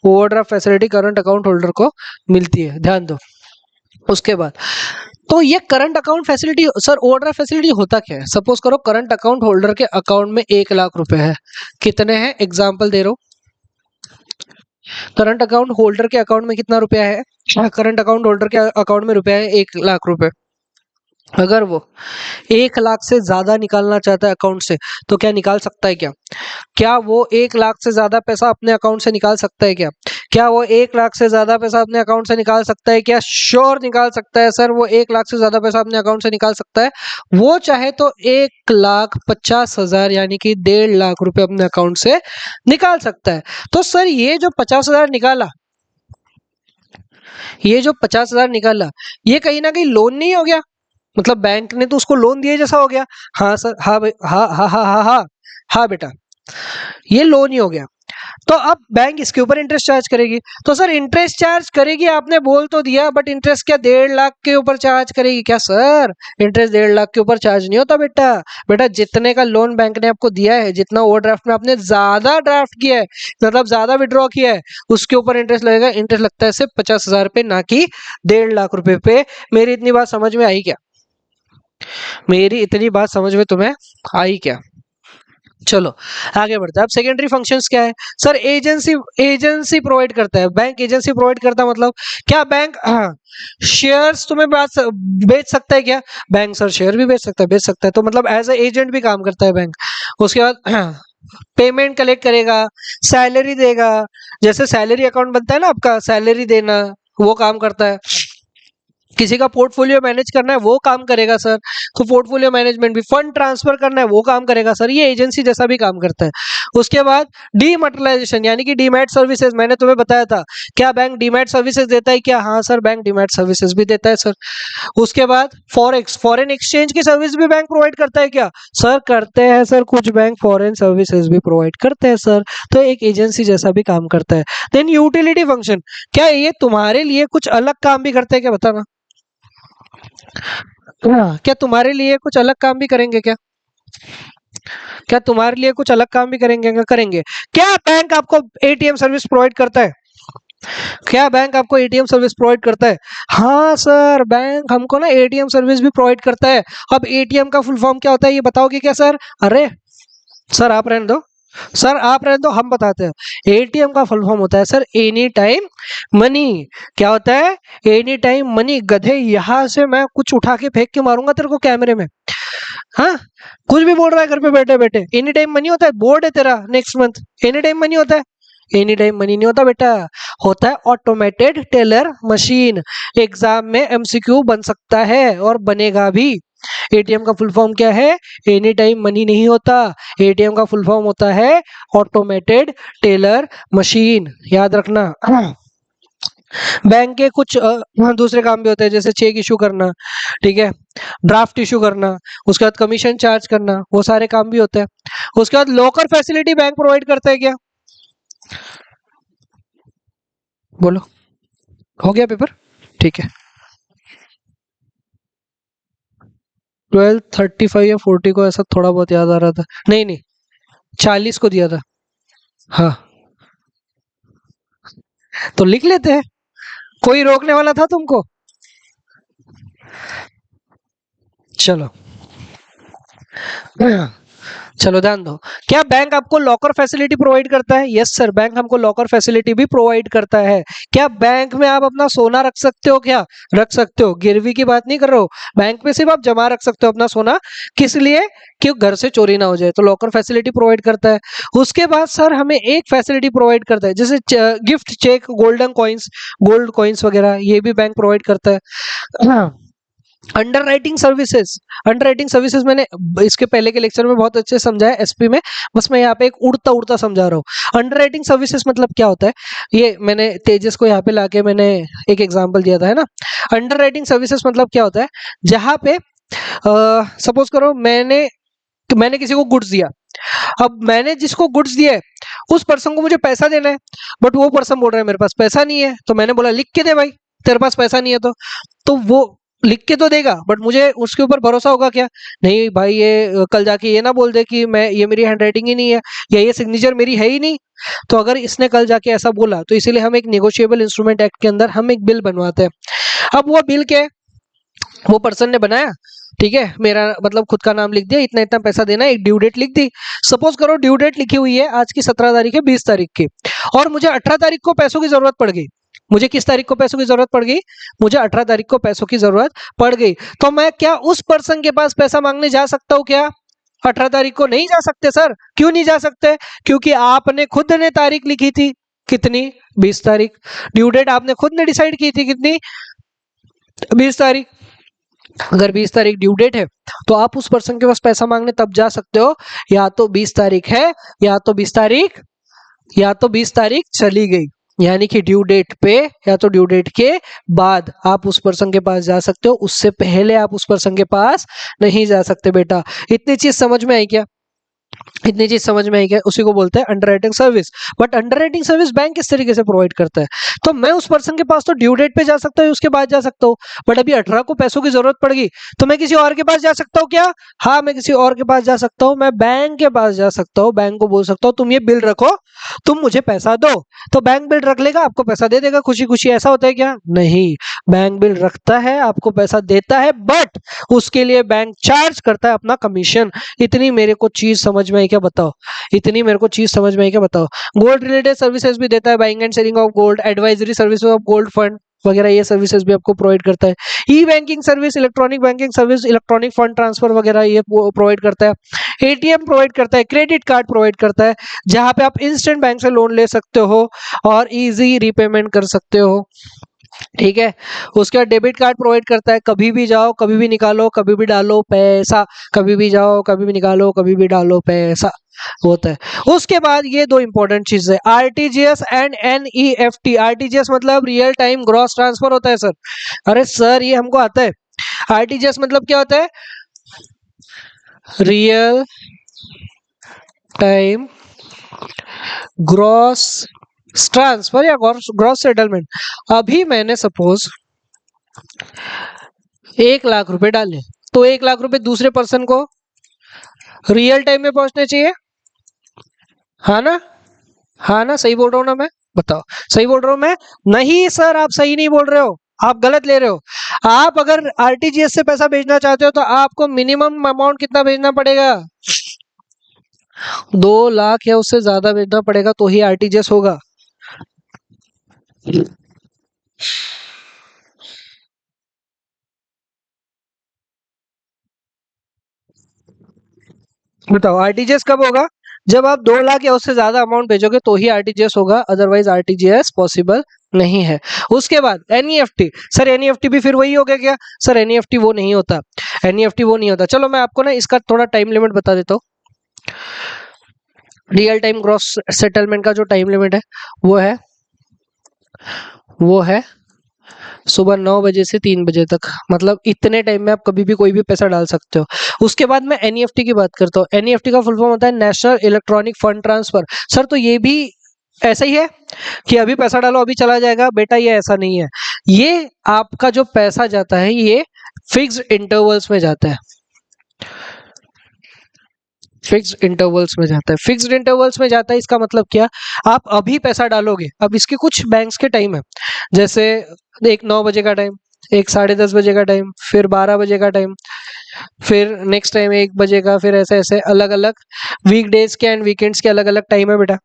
Overdraft facility current account holder को मिलती है, ध्यान दो। उसके बाद तो ये current account facility sir, overdraft facility होता क्या है? सपोज करो करंट अकाउंट होल्डर के अकाउंट में 1 लाख रुपए है। कितने हैं? एग्जाम्पल दे रहा हूं, करंट अकाउंट होल्डर के अकाउंट में कितना रुपया है? करंट अकाउंट होल्डर के अकाउंट में रुपया है 1 लाख रुपए। अगर वो 1 लाख से ज्यादा निकालना चाहता है अकाउंट से, तो क्या निकाल सकता है क्या? क्या वो 1 लाख से ज्यादा पैसा अपने अकाउंट से निकाल सकता है क्या? क्या वो 1 लाख से ज्यादा पैसा अपने अकाउंट से निकाल सकता है क्या? श्योर निकाल सकता है सर, वो 1 लाख से ज्यादा पैसा अपने अकाउंट से निकाल सकता है। वो चाहे तो 1,50,000 यानी कि 1.5 लाख रुपए अपने अकाउंट से निकाल सकता है। तो सर ये जो 50,000 निकाला, ये जो 50,000 निकाला, ये कहीं ना कहीं लोन नहीं हो गया? मतलब बैंक ने तो उसको लोन दिए जैसा हो गया। हाँ सर, हाँ भाई, हाँ हाँ हाँ हाँ हाँ हाँ बेटा, ये लोन ही हो गया। तो अब बैंक इसके ऊपर इंटरेस्ट चार्ज करेगी। तो सर इंटरेस्ट चार्ज करेगी, आपने बोल तो दिया, बट इंटरेस्ट क्या 1.5 लाख के ऊपर चार्ज करेगी क्या सर? इंटरेस्ट 1.5 लाख के ऊपर चार्ज नहीं होता बेटा। बेटा जितने का लोन बैंक ने आपको दिया है, जितना ओवरड्राफ्ट में आपने ज्यादा ड्राफ्ट किया है, मतलब ज्यादा विड्रॉ किया है, उसके ऊपर इंटरेस्ट लगेगा। इंटरेस्ट लगता है सिर्फ 50,000 पे, ना कि 1.5 लाख रुपए पे। मेरी इतनी बात समझ में आई क्या? मेरी इतनी बात समझ में तुम्हें आई क्या? चलो आगे बढ़ते हैं। अब सेकेंडरी फंक्शंस क्या है सर? एजेंसी, एजेंसी प्रोवाइड करता है बैंक। एजेंसी प्रोवाइड करता है मतलब क्या? बैंक शेयर्स तुम्हें बेच सकता है क्या? बैंक सर शेयर भी बेच सकता है। तो मतलब एज ए एजेंट भी काम करता है बैंक। उसके बाद पेमेंट कलेक्ट करेगा, सैलरी देगा। जैसे सैलरी अकाउंट बनता है ना आपका, सैलरी देना, वो काम करता है। किसी का पोर्टफोलियो मैनेज करना है, वो काम करेगा सर, तो पोर्टफोलियो मैनेजमेंट भी। फंड ट्रांसफर करना है, वो काम करेगा सर, ये एजेंसी जैसा भी काम करता है। उसके बाद डीमैटेरियलाइजेशन यानी कि डीमैट सर्विसेज, मैंने तुम्हें बताया था। क्या बैंक डीमैट सर्विसेज देता है क्या? हाँ सर, बैंक डीमैट सर्विसेज भी देता है सर। उसके बाद फॉरेक्स, फॉरेन एक्सचेंज की सर्विस भी बैंक प्रोवाइड करता है क्या? सर करते हैं सर, कुछ बैंक फॉरेन सर्विसेज भी प्रोवाइड करते हैं सर। तो एक एजेंसी जैसा भी काम करता है। देन यूटिलिटी फंक्शन, क्या ये तुम्हारे लिए कुछ अलग काम भी करते हैं क्या? बताना। हाँ, क्या तुम्हारे लिए कुछ अलग काम भी करेंगे क्या? क्या तुम्हारे लिए कुछ अलग काम भी करेंगे क्या? करेंगे। क्या बैंक आपको एटीएम सर्विस प्रोवाइड करता है? क्या बैंक आपको एटीएम सर्विस प्रोवाइड करता है? हाँ सर, बैंक हमको ना एटीएम सर्विस भी प्रोवाइड करता है। अब एटीएम का फुल फॉर्म क्या होता है, ये बताओगे क्या सर? अरे सर आप रहने दो, सर आप रहने दो, हम बताते हैं। एटीएम का फुल फॉर्म होता है सर एनी टाइम मनी। क्या होता है? Any time money. गधे, यहां से मैं कुछ उठा के फेंक के मारूंगा तेरे को कैमरे में। हाँ, कुछ भी बोल रहा है घर पे बैठे बैठे। एनी टाइम मनी होता है? बोर्ड है तेरा next month, any time money होता है? एनी टाइम मनी नहीं होता बेटा, होता है ऑटोमेटेड टेलर मशीन। एग्जाम में एमसीक्यू बन सकता है और बनेगा भी। एटीएम का फुल फॉर्म क्या है? एनी टाइम मनी नहीं होता, एटीएम का फुल फॉर्म होता है ऑटोमेटेड टेलर मशीन, याद रखना। बैंक के कुछ दूसरे काम भी होते हैं, जैसे चेक इशू करना, ठीक है, ड्राफ्ट इशू करना, उसके बाद कमीशन चार्ज करना, वो सारे काम भी होते हैं। उसके बाद लॉकर फैसिलिटी बैंक प्रोवाइड करता है क्या? बोलो, हो गया पेपर? ठीक है। 12:35 या 40 को ऐसा थोड़ा बहुत याद आ रहा था। नहीं नहीं, 40 को दिया था। हाँ, तो लिख लेते हैं, कोई रोकने वाला था तुमको? चलो चलो ध्यान दो। क्या बैंक आपको लॉकर फैसिलिटी प्रोवाइड करता है? यस सर, बैंक हमको लॉकर फैसिलिटी भी प्रोवाइड करता है। क्या बैंक में आप अपना सोना रख सकते हो? क्या रख सकते हो, गिरवी की बात नहीं कर रहा हो। बैंक में सिर्फ आप जमा रख सकते हो अपना सोना। किस लिए? कि घर से चोरी ना हो जाए, तो लॉकर फैसिलिटी प्रोवाइड करता है। उसके बाद सर हमें एक फैसिलिटी प्रोवाइड करता है, जैसे gift cheque, golden coins, gold coins वगैरह, ये भी बैंक प्रोवाइड करता है। हाँ, underwriting services. Underwriting services मैंने इसके पहले के लेक्चर में बहुत अच्छे से समझाया एसपी में, बस मैं यहाँ पे एक उड़ता उड़ता समझा रहा हूँ। अंडर राइटिंग सर्विसेज मतलब क्या होता है, ये मैंने तेजस को यहाँ पे लाके मैंने एक एग्जांपल दिया था, है ना। अंडर राइटिंग सर्विसेज मतलब क्या होता है, जहाँ पे सपोज करो मैंने किसी को गुड्स दिया। अब मैंने जिसको गुड्स दिया है उस पर्सन को मुझे पैसा देना है, बट वो पर्सन बोल रहा है मेरे पास पैसा नहीं है। तो मैंने बोला लिख के दे भाई, तेरे पास पैसा नहीं है तो वो लिख के तो देगा, बट मुझे उसके ऊपर भरोसा होगा क्या? नहीं भाई, ये कल जाके ये ना बोल दे कि मैं, ये मेरी हैंडराइटिंग ही नहीं है, या ये सिग्नेचर मेरी है ही नहीं। तो अगर इसने कल जाके ऐसा बोला, तो इसीलिए हम एक नेगोशिएबल इंस्ट्रूमेंट एक्ट के अंदर हम एक बिल बनवाते हैं। अब वो बिल क्या है, वो पर्सन ने बनाया, ठीक है, मेरा मतलब खुद का नाम लिख दिया, इतना इतना पैसा देना है, एक ड्यू डेट लिख दी। सपोज करो ड्यू डेट लिखी हुई है आज की 17 तारीख है, 20 तारीख की, और मुझे 18 तारीख को पैसों की जरूरत पड़ गई। मुझे किस तारीख को पैसों की जरूरत पड़ गई? मुझे 18 तारीख को पैसों की जरूरत पड़ गई। तो मैं क्या उस पर्सन के पास पैसा मांगने जा सकता हूँ क्या? 18 तारीख को नहीं जा सकते सर। क्यों नहीं जा सकते? क्योंकि आपने खुद ने तारीख लिखी थी, कितनी? 20 तारीख। ड्यू डेट आपने खुद ने डिसाइड की थी, कितनी? 20 तारीख। अगर 20 तारीख ड्यू डेट है, तो आप उस पर्सन के पास पैसा मांगने तब जा सकते हो, या तो 20 तारीख है, या तो 20 तारीख, या तो 20 तारीख चली गई, यानी कि ड्यू डेट पे या तो ड्यू डेट के बाद आप उस पर्सन के पास जा सकते हो, उससे पहले आप उस पर्सन के पास नहीं जा सकते बेटा। इतनी चीज समझ में आई क्या? इतनी चीज समझ में आई क्या? उसी को बोलते हैं underwriting service. But underwriting service bank किस तरीके से प्रोवाइड करता है? तो मैं उस पर्सन के पास तो ड्यू डेट पे जा सकता हूँ, उसके बाद जा सकता हूँ, बट अभी 18 को पैसों की जरूरत पड़ गई, तो मैं किसी और के पास जा सकता हूँ क्या? हाँ, मैं किसी और के पास जा सकता हूँ, मैं बैंक के पास जा सकता हूँ, बैंक को बोल सकता हूँ तुम ये बिल रखो, तुम मुझे पैसा दो। तो बैंक बिल रख लेगा, आपको पैसा दे देगा खुशी खुशी। ऐसा होता है क्या? नहीं, बैंक बिल रखता है, आपको पैसा देता है, बट उसके लिए बैंक चार्ज करता है अपना कमीशन। इतनी मेरे को चीज समझ में आई क्या? बताओ, इतनी मेरे को चीज समझ में आई क्या? बताओ। गोल्ड रिलेटेड सर्विसेज भी देता है, buying and selling of gold, advisory service of gold fund वगैरह, ये सर्विसेज भी आपको प्रोवाइड करता है। E banking service, electronic banking service, electronic fund transfer वगैरह ये प्रोवाइड करता है। एटीएम प्रोवाइड करता है, क्रेडिट कार्ड प्रोवाइड करता है, जहां पे आप इंस्टेंट बैंक से लोन ले सकते हो और इजी रीपेमेंट कर सकते हो, ठीक है। उसके बाद डेबिट कार्ड प्रोवाइड करता है, कभी भी जाओ कभी भी निकालो कभी भी डालो पैसा, कभी भी जाओ कभी भी निकालो कभी भी डालो पैसा होता है। उसके बाद ये दो इंपॉर्टेंट चीज है, आरटीजीएस एंड एनईएफटी। आरटीजीएस मतलब रियल टाइम ग्रॉस ट्रांसफर होता है सर। अरे सर, ये हमको आता है। आरटीजीएस मतलब क्या होता है? रियल टाइम ग्रॉस ट्रांसफर या ग्रॉस सेटलमेंट। अभी मैंने सपोज 1 लाख रुपए डाले, तो 1 लाख रुपए दूसरे पर्सन को रियल टाइम में पहुंचने चाहिए, हाँ ना? हाँ ना? सही बोल रहा हूँ ना मैं? बताओ, सही बोल रहा हूँ मैं? नहीं सर, आप सही नहीं बोल रहे हो, आप गलत ले रहे हो। आप अगर आरटीजीएस से पैसा भेजना चाहते हो, तो आपको मिनिमम अमाउंट कितना भेजना पड़ेगा? 2 लाख या उससे ज्यादा भेजना पड़ेगा, तो ही आरटीजीएस होगा। बताओ, आरटीजीएस कब होगा? जब आप 2 लाख या उससे ज्यादा अमाउंट भेजोगे, तो ही आरटीजीएस होगा, अदरवाइज आरटीजीएस पॉसिबल नहीं है। उसके बाद एनईएफटी। सर एनईएफटी भी फिर वही हो गया क्या? सर एनईएफटी वो नहीं होता, एनईएफटी वो नहीं होता। चलो मैं आपको ना इसका थोड़ा टाइम लिमिट बता देता हूँ। रियल टाइम ग्रॉस सेटलमेंट का जो टाइम लिमिट है, वो है वो है सुबह 9 बजे से 3 बजे तक। मतलब इतने टाइम में आप कभी भी कोई भी पैसा डाल सकते हो। उसके बाद मैं एनईएफटी की बात करता हूँ। एनईएफटी का फुल फॉर्म होता है national electronic fund transfer. Sir तो ये भी ऐसा ही है कि अभी पैसा डालो अभी चला जाएगा? बेटा ये ऐसा नहीं है। ये आपका जो पैसा जाता है, ये फिक्स्ड इंटरवल्स में जाता है, फिक्स्ड इंटरवल्स में जाता है। फिक्स्ड इंटरवल्स में जाता है, इसका मतलब क्या? आप अभी पैसा डालोगे, अब इसके कुछ बैंक्स के टाइम है, जैसे एक 9 बजे का टाइम, एक 10:30 बजे का टाइम, फिर 12 बजे का टाइम, फिर नेक्स्ट टाइम 1 बजे का, फिर ऐसे ऐसे अलग अलग वीकडेज के एंड वीकेंड्स के अलग अलग टाइम है बेटा।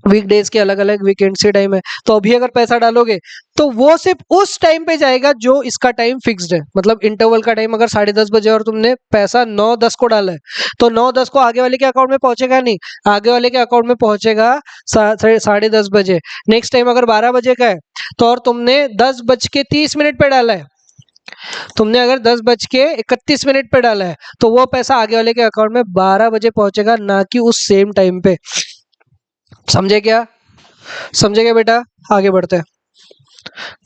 वीकडेज के अलग अलग वीकेंड्स के टाइम है। तो अभी अगर पैसा डालोगे, तो वो सिर्फ उस टाइम पे जाएगा जो इसका टाइम फिक्स्ड है। मतलब इंटरवल का टाइम अगर 10:30 बजे और तुमने पैसा 9:10 को डाला है, तो 9:10 को आगे वाले के अकाउंट में पहुंचेगा नहीं, आगे वाले के अकाउंट में पहुंचेगा 10:30 बजे। नेक्स्ट टाइम अगर 12 बजे का है, तो और तुमने 10:30 पे डाला है, तुमने अगर 10:31 पे डाला है, तो वो पैसा आगे वाले के अकाउंट में 12 बजे पहुंचेगा, ना कि उस सेम टाइम पे। समझे क्या? समझे क्या बेटा? आगे बढ़ते हैं,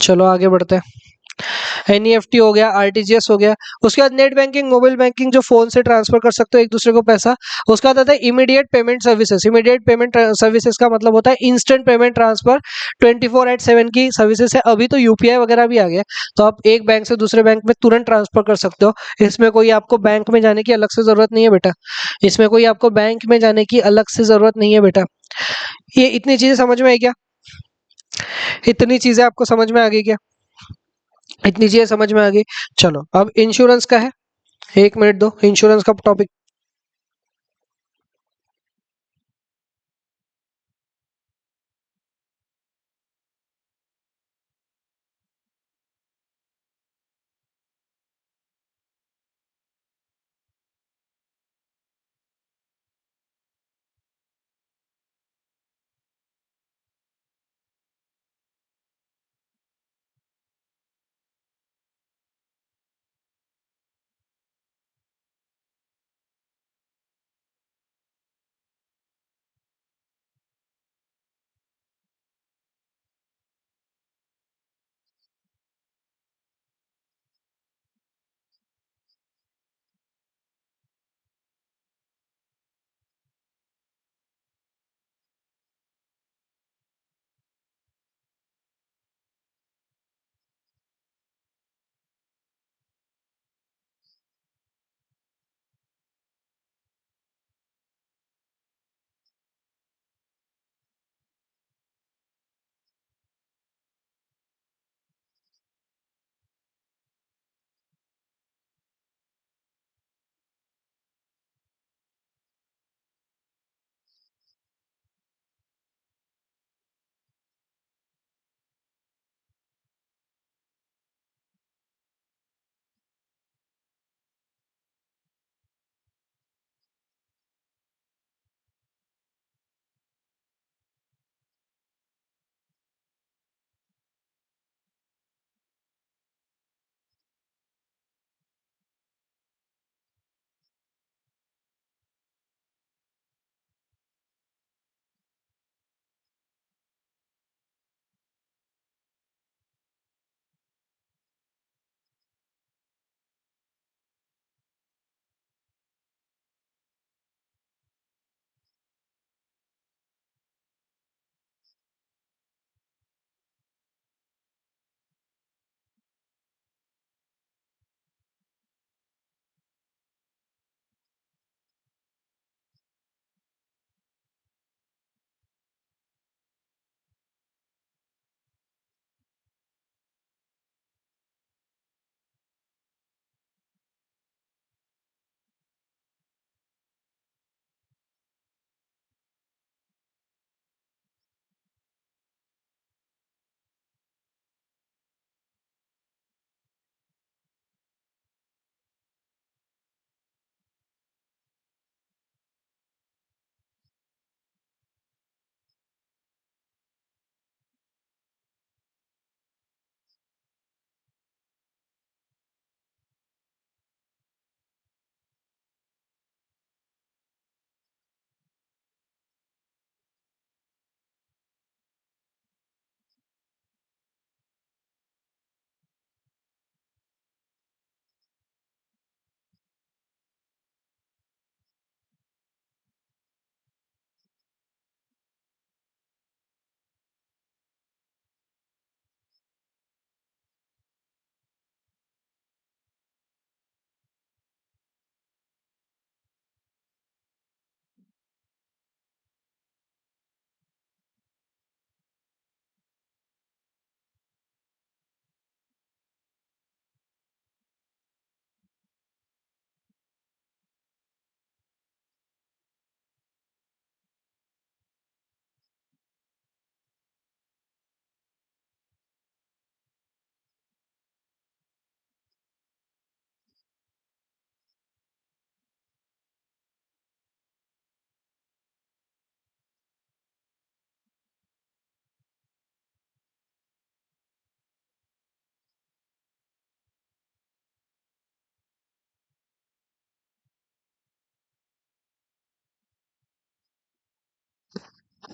चलो आगे बढ़ते हैं। एनईएफटी हो गया, आरटीजीएस हो गया। उसके बाद नेट बैंकिंग, मोबाइल बैंकिंग, जो फोन से ट्रांसफर कर सकते हो एक दूसरे को पैसा। उसका बाद आता है immediate payment services. Immediate payment services का मतलब होता है इंस्टेंट पेमेंट ट्रांसफर, 24/7 की सर्विसेज है। अभी तो यूपीआई वगैरह भी आ गया, तो आप एक बैंक से दूसरे बैंक में तुरंत ट्रांसफर कर सकते हो। इसमें कोई आपको बैंक में जाने की अलग से जरूरत नहीं है बेटा। इसमें कोई आपको बैंक में जाने की अलग से जरूरत नहीं है बेटा। ये इतनी चीजें समझ में आई क्या? इतनी चीजें आपको समझ में आ गई क्या? इतनी चीजें समझ में आ गई। चलो अब इंश्योरेंस का है, 1 मिनट दो, इंश्योरेंस का टॉपिक।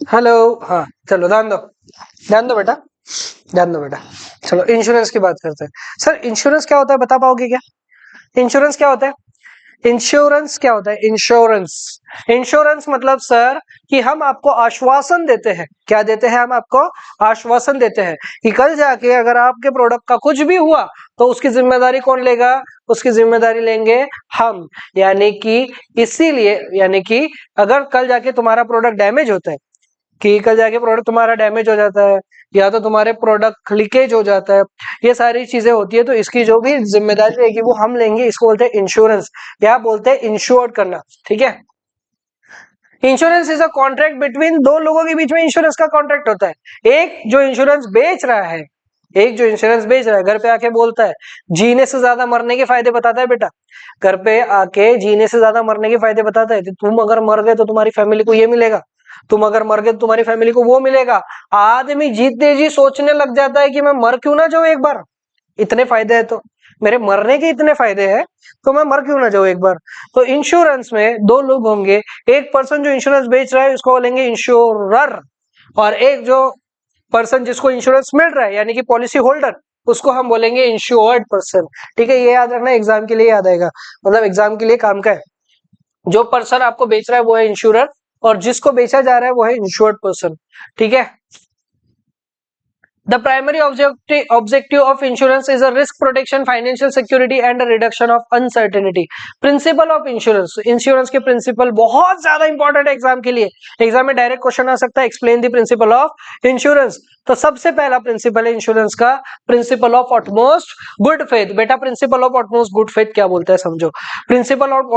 हेलो, हाँ चलो ध्यान दो, ध्यान दो बेटा। ध्यान दो बेटा। चलो इंश्योरेंस की बात करते हैं। सर इंश्योरेंस क्या होता है, बता पाओगे क्या? इंश्योरेंस क्या होता है? इंश्योरेंस क्या होता है? इंश्योरेंस, इंश्योरेंस मतलब सर कि हम आपको आश्वासन देते हैं। क्या देते हैं? हम आपको आश्वासन देते हैं कि कल जाके अगर आपके प्रोडक्ट का कुछ भी हुआ तो उसकी जिम्मेदारी कौन लेगा? उसकी जिम्मेदारी लेंगे हम। यानी कि इसीलिए, यानी कि अगर कल जाके तुम्हारा प्रोडक्ट डैमेज होता है, कि कल जाके प्रोडक्ट तुम्हारा डैमेज हो जाता है या तो तुम्हारे प्रोडक्ट लीकेज हो जाता है, ये सारी चीजें होती है, तो इसकी जो भी जिम्मेदारी रहेगी वो हम लेंगे। इसको बोलते हैं इंश्योरेंस, या बोलते हैं इंश्योर्ड करना। ठीक है। Insurance is a contract between दो लोगों के बीच में इंश्योरेंस का कॉन्ट्रैक्ट होता है। एक जो इंश्योरेंस बेच रहा है, एक जो इंश्योरेंस बेच रहा है घर पे आके बोलता है जीने से ज्यादा मरने के फायदे बताता है बेटा। घर पे आके जीने से ज्यादा मरने के फायदे बताता है। तुम अगर मर गए तो तुम्हारी फैमिली को ये मिलेगा, तुम अगर मर गए तो तुम्हारी फैमिली को वो मिलेगा। आदमी जीते जी सोचने लग जाता है कि मैं मर क्यों ना जाऊं एक बार, इतने फायदे हैं तो, मेरे मरने के इतने फायदे हैं तो मैं मर क्यों ना जाऊं एक बार। तो इंश्योरेंस में दो लोग होंगे, एक पर्सन जो इंश्योरेंस बेच रहा है उसको बोलेंगे इंश्योरर, और एक जो पर्सन जिसको इंश्योरेंस मिल रहा है यानी कि पॉलिसी होल्डर, उसको हम बोलेंगे इंश्योर्ड पर्सन। ठीक है, ये याद रखना, एग्जाम के लिए याद आएगा, मतलब एग्जाम के लिए काम का है। जो पर्सन आपको बेच रहा है वो है इंश्योरर, और जिसको बेचा जा रहा है वो है इंश्योर्ड पर्सन। ठीक है। The primary objective of insurance is a risk protection, financial security and a reduction of uncertainty. Principle of insurance, insurance के प्रिंसिपल बहुत ज्यादा इंपॉर्टेंट है एग्जाम के लिए। एग्जाम में डायरेक्ट क्वेश्चन आ सकता है, explain the principle of insurance. तो सबसे पहला प्रिंसिपल है इंश्योरेंस का, प्रिंसिपल ऑफ ऑटमोस्ट गुड फेथ। बेटा प्रिंसिपल ऑफ ऑटमोस्ट गुड फेथ क्या बोलता है समझो। प्रिंसिपल ऑफ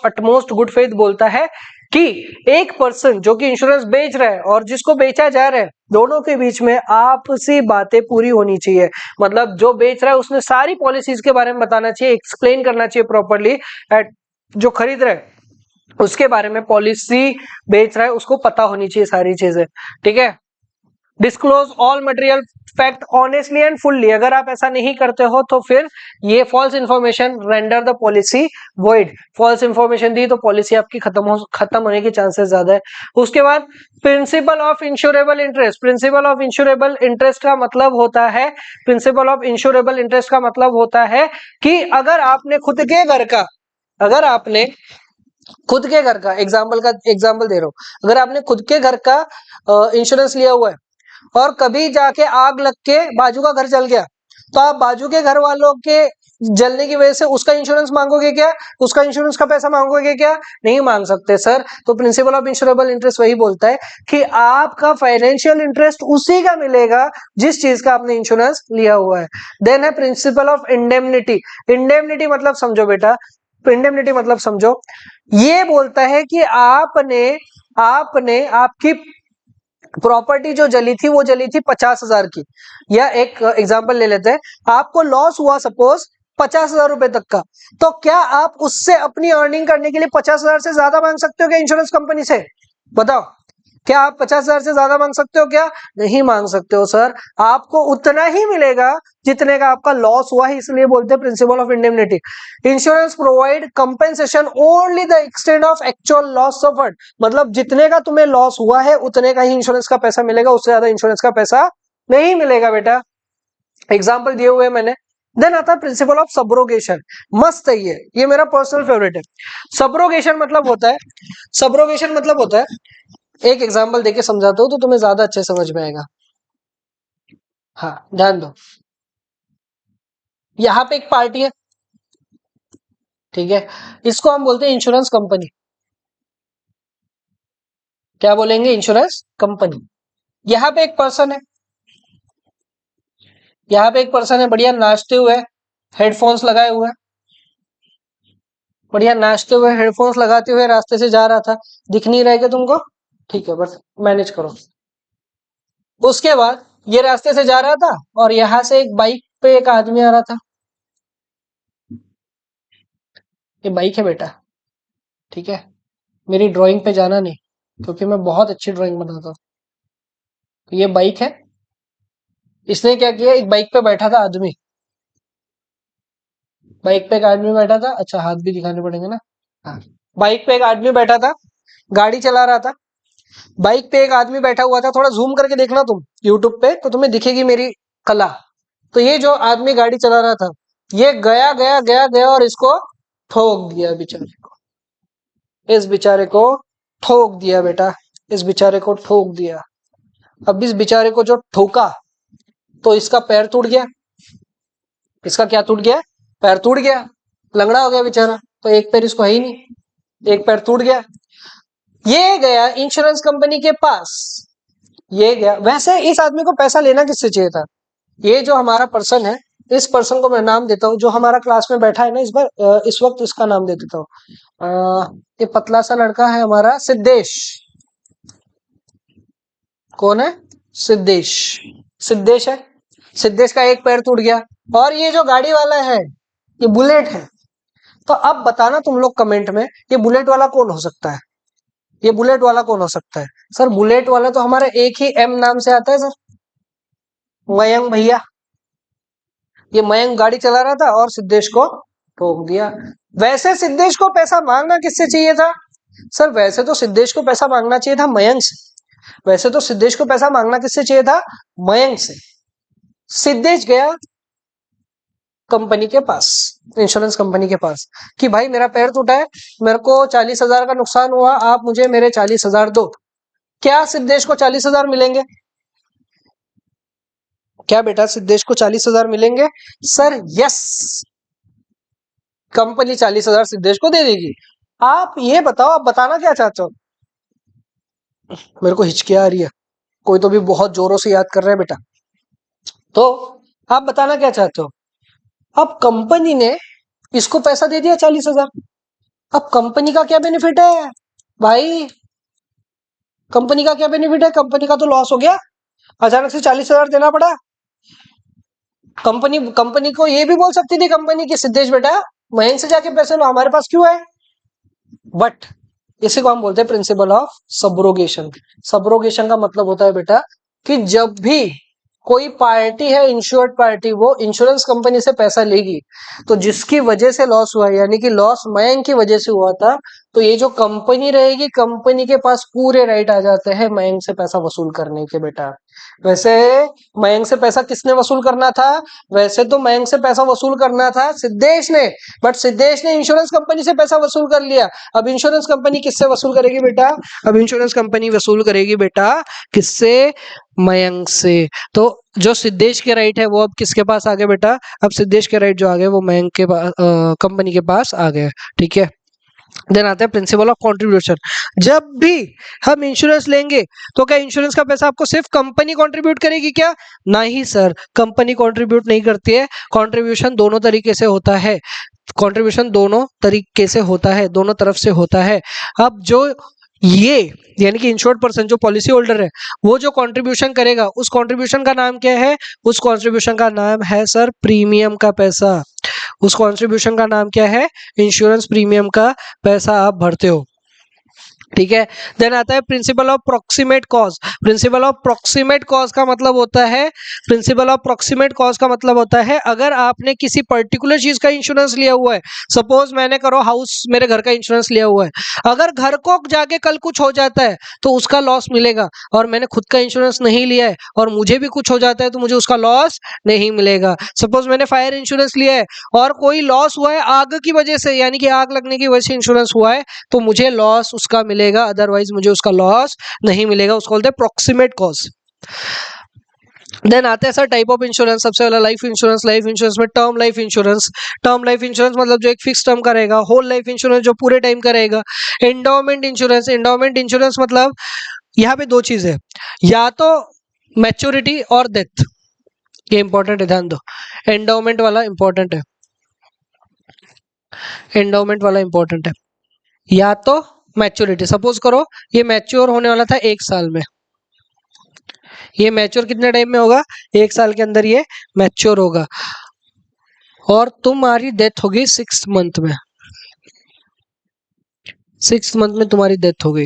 ऑटमोस्ट गुड फेथ बोलता है कि एक पर्सन जो कि इंश्योरेंस बेच रहा है और जिसको बेचा जा रहा है, दोनों के बीच में आपसी बातें पूरी होनी चाहिए। मतलब जो बेच रहा है उसने सारी पॉलिसीज के बारे में बताना चाहिए, एक्सप्लेन करना चाहिए प्रॉपरली। जो खरीद रहा है उसके बारे में, पॉलिसी बेच रहा है उसको पता होनी चाहिए सारी चीजें। ठीक है। Disclose all material fact honestly and fully. अगर आप ऐसा नहीं करते हो तो फिर ये false information render the policy void. False information दी तो पॉलिसी आपकी खत्म होने के चांसेस ज्यादा है। उसके बाद principle of insurable interest. Principle of insurable interest का मतलब होता है, प्रिंसिपल ऑफ इंश्योरेबल इंटरेस्ट का मतलब होता है कि अगर आपने खुद के घर का, अगर आपने खुद के घर का एग्जाम्पल दे रहा हूं, अगर आपने खुद के घर का इंश्योरेंस लिया हुआ है और कभी जाके आग लग के बाजू का घर जल गया, तो आप बाजू के घर वालों के जलने की वजह से उसका इंश्योरेंस मांगोगे क्या? उसका इंश्योरेंस का पैसा मांगोगे क्या? नहीं मांग सकते सर। तो प्रिंसिपल ऑफ इंश्योरेबल इंटरेस्ट वही बोलता है कि आपका फाइनेंशियल इंटरेस्ट उसी का मिलेगा जिस चीज का आपने इंश्योरेंस लिया हुआ है। देन है प्रिंसिपल ऑफ इंडेमनिटी। इंडेमनिटी मतलब समझो बेटा, इंडेमनिटी मतलब समझो, ये बोलता है कि आपने आपने आपकी प्रॉपर्टी जो जली थी वो जली थी 50,000 की, या एक एग्जांपल ले लेते हैं, आपको लॉस हुआ सपोज 50,000 रुपए तक का, तो क्या आप उससे अपनी अर्निंग करने के लिए 50,000 से ज्यादा मांग सकते हो क्या इंश्योरेंस कंपनी से? बताओ, क्या आप 50,000 से ज्यादा मांग सकते हो क्या? नहीं मांग सकते हो सर। आपको उतना ही मिलेगा जितने का आपका लॉस हुआ है, इसलिए बोलते हैं principle of indemnity. Insurance provide compensation only the extent of actual loss suffered. मतलब जितने का तुम्हें लॉस हुआ है उतने का ही इंश्योरेंस का पैसा मिलेगा, उससे ज्यादा इंश्योरेंस का पैसा नहीं मिलेगा बेटा। एग्जाम्पल दिए हुए मैंने। देन आता है प्रिंसिपल ऑफ सब्रोगेशन। मस्त है ये मेरा पर्सनल फेवरेट है। सब्रोगेशन मतलब होता है, सब्रोगेशन मतलब होता है, एक एग्जाम्पल देके समझाता हूं तो तुम्हें ज्यादा अच्छे समझ में आएगा। हाँ ध्यान दो, यहाँ पे एक पार्टी है, ठीक है, इसको हम बोलते हैं इंश्योरेंस कंपनी। क्या बोलेंगे? Insurance company. यहाँ पे एक पर्सन है, यहाँ पे एक पर्सन है, बढ़िया नाचते हुए, हेडफोन्स लगाए हुए, बढ़िया नाचते हुए हेडफोन्स लगाते हुए रास्ते से जा रहा था। दिख नहीं रहा है क्या तुमको? ठीक है, बस मैनेज करो। उसके बाद ये रास्ते से जा रहा था और यहाँ से एक बाइक पे एक आदमी आ रहा था। ये बाइक है बेटा, ठीक है, मेरी ड्राइंग पे जाना नहीं, क्योंकि मैं बहुत अच्छी ड्राइंग बनाता हूँ। तो ये बाइक है, इसने क्या किया, एक बाइक पे बैठा था आदमी, बाइक पे एक आदमी बैठा था, अच्छा हाथ भी दिखाने पड़ेंगे ना, हाँ, बाइक पे एक आदमी बैठा था, गाड़ी चला रहा था। बाइक पे एक आदमी बैठा हुआ था, थोड़ा जूम करके देखना तुम यूट्यूब पे तो तुम्हें दिखेगी मेरी कला। तो ये जो आदमी गाड़ी चला रहा था, ये गया गया गया गया और इसको ठोक दिया बेचारे को। इस बेचारे को ठोक दिया बेटा, इस बेचारे को ठोक दिया। अब इस बेचारे को जो ठोका तो इसका पैर टूट गया। इसका क्या टूट गया? पैर टूट गया, लंगड़ा हो गया बेचारा। तो एक पैर इसको है ही नहीं, एक पैर टूट गया। ये गया इंश्योरेंस कंपनी के पास, ये गया। वैसे इस आदमी को पैसा लेना किससे चाहिए था? ये जो हमारा पर्सन है, इस पर्सन को मैं नाम देता हूँ, जो हमारा क्लास में बैठा है ना इस बार, इस वक्त इसका नाम दे देता हूँ। ये पतला सा लड़का है हमारा, सिद्धेश। कौन है? सिद्धेश। सिद्धेश है, सिद्धेश का एक पैर टूट गया। और ये जो गाड़ी वाला है, ये बुलेट है। तो अब बताना तुम लोग कमेंट में, ये बुलेट वाला कौन हो सकता है? ये बुलेट वाला कौन हो सकता है? सर बुलेट वाला तो हमारा एक ही एम नाम से आता है सर, मयंक भैया। ये मयंक गाड़ी चला रहा था और सिद्धेश को ठोक दिया। वैसे सिद्धेश को पैसा मांगना किससे चाहिए था? सर वैसे तो सिद्धेश को पैसा मांगना चाहिए था मयंक से। वैसे तो सिद्धेश को पैसा मांगना किससे चाहिए था? मयंक से। सिद्धेश गया कंपनी के पास, इंश्योरेंस कंपनी के पास, कि भाई मेरा पैर टूटा है, मेरे को 40,000 का नुकसान हुआ, आप मुझे मेरे 40,000 दो। क्या सिद्धेश को 40,000 मिलेंगे? क्या बेटा सिद्धेश को 40,000 मिलेंगे? सर यस, कंपनी 40,000 सिद्धेश को दे देगी। आप ये बताओ, आप बताना क्या चाहते हो? मेरे को हिचकी आ रही है, कोई तो भी बहुत जोरों से याद कर रहा है बेटा। तो आप बताना क्या चाहते हो? अब कंपनी ने इसको पैसा दे दिया 40,000। अब कंपनी का क्या बेनिफिट है भाई? कंपनी का क्या बेनिफिट है? कंपनी का तो लॉस हो गया, अचानक से 40,000 देना पड़ा। कंपनी कंपनी को ये भी बोल सकती थी कंपनी की, सिद्धेश बेटा मयंक से जाके पैसे लो, हमारे पास क्यों है? बट इसी को हम बोलते हैं प्रिंसिपल ऑफ सबरोगेशन। सबरोगेशन का मतलब होता है बेटा कि जब भी कोई पार्टी है, इंश्योर्ड पार्टी, वो इंश्योरेंस कंपनी से पैसा लेगी, तो जिसकी वजह से लॉस हुआ, यानी कि लॉस मयंक की वजह से हुआ था, तो ये जो कंपनी रहेगी, कंपनी के पास पूरे राइट आ जाते हैं मयंक से पैसा वसूल करने के बेटा। वैसे मयंक से पैसा किसने वसूल करना था? वैसे तो मयंक से पैसा वसूल करना था सिद्धेश ने, बट सिद्धेश ने इंश्योरेंस कंपनी से पैसा वसूल कर लिया। अब इंश्योरेंस कंपनी किससे वसूल करेगी बेटा? अब इंश्योरेंस कंपनी वसूल करेगी बेटा किससे? मयंक से। तो जो सिद्धेश के राइट है वो अब किसके पास आ गए बेटा? अब सिद्धेश के राइट जो आ गए वो मयंक के पास, कंपनी के पास आ गए। ठीक है, देन आता है प्रिंसिपल ऑफ कंट्रीब्यूशन। जब भी हम इंश्योरेंस लेंगे तो क्या इंश्योरेंस का पैसा आपको सिर्फ कंपनी कंट्रीब्यूट करेगी क्या? नहीं सर, कंपनी कंट्रीब्यूट नहीं करती है। कंट्रीब्यूशन दोनों तरीके से होता है, कंट्रीब्यूशन दोनों तरीके से होता है, दोनों तरफ से होता है। अब जो ये यानी कि इंश्योर्ड पर्सन, जो पॉलिसी होल्डर है, वो जो कंट्रीब्यूशन करेगा, उस कंट्रीब्यूशन का नाम क्या है? उस कंट्रीब्यूशन का नाम है सर प्रीमियम का पैसा। उस कंट्रीब्यूशन का नाम क्या है? इंश्योरेंस प्रीमियम का पैसा आप भरते हो। ठीक है, देन आता है principle of proximate cause. Principle of proximate cause का मतलब होता है, प्रिंसिपल ऑफ प्रोक्सीमेट कॉज का मतलब होता है, अगर आपने किसी पर्टिकुलर चीज का इंश्योरेंस लिया हुआ है, सपोज मैंने करो हाउस, मेरे घर का इंश्योरेंस लिया हुआ है, अगर घर को जाके कल कुछ हो जाता है तो उसका लॉस मिलेगा, और मैंने खुद का इंश्योरेंस नहीं लिया है और मुझे भी कुछ हो जाता है तो मुझे उसका लॉस नहीं मिलेगा। सपोज मैंने फायर इंश्योरेंस लिया है और कोई लॉस हुआ है आग की वजह से, यानी कि आग लगने की वजह से इंश्योरेंस हुआ है, तो मुझे लॉस उसका मिलेगा, अदरवाइज मुझे उसका लॉस नहीं मिलेगा। उसको बोलते हैं प्रोक्सीमेट कॉज। देन आते हैं सर टाइप ऑफ इंश्योरेंस। सबसे पहला लाइफ इंश्योरेंस। लाइफ इंश्योरेंस में term life insurance. Term life insurance मतलब जो एक फिक्स टर्म का रहेगा। होल लाइफ इंश्योरेंस जो पूरे टाइम का रहेगा। Endowment insurance. एंडोमेंट इंश्योरेंस मतलब यहाँ पे दो चीज है, या तो मैच्योरिटी और डेथ। ये इंपॉर्टेंट है, ध्यान दो। एंडोमेंट वाला इंपॉर्टेंट है, एंडोमेंट वाला इंपॉर्टेंट है। या तो मैच्योरिटी, सपोज करो ये मैच्योर होने वाला था 1 साल में, ये मैच्योर कितने टाइम में होगा? 1 साल के अंदर ये मैच्योर होगा, और तुम्हारी डेथ होगी 6th मंथ में, 6th मंथ में तुम्हारी डेथ हो गई।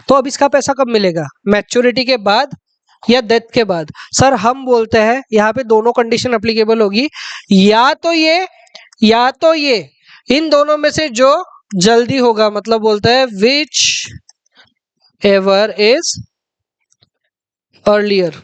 तो अब इसका पैसा कब मिलेगा? मैच्योरिटी के बाद या डेथ के बाद? सर हम बोलते हैं यहाँ पे दोनों कंडीशन अप्लीकेबल होगी, या तो ये या तो ये, इन दोनों में से जो जल्दी होगा, मतलब बोलता है विच एवर इज अर्लियर,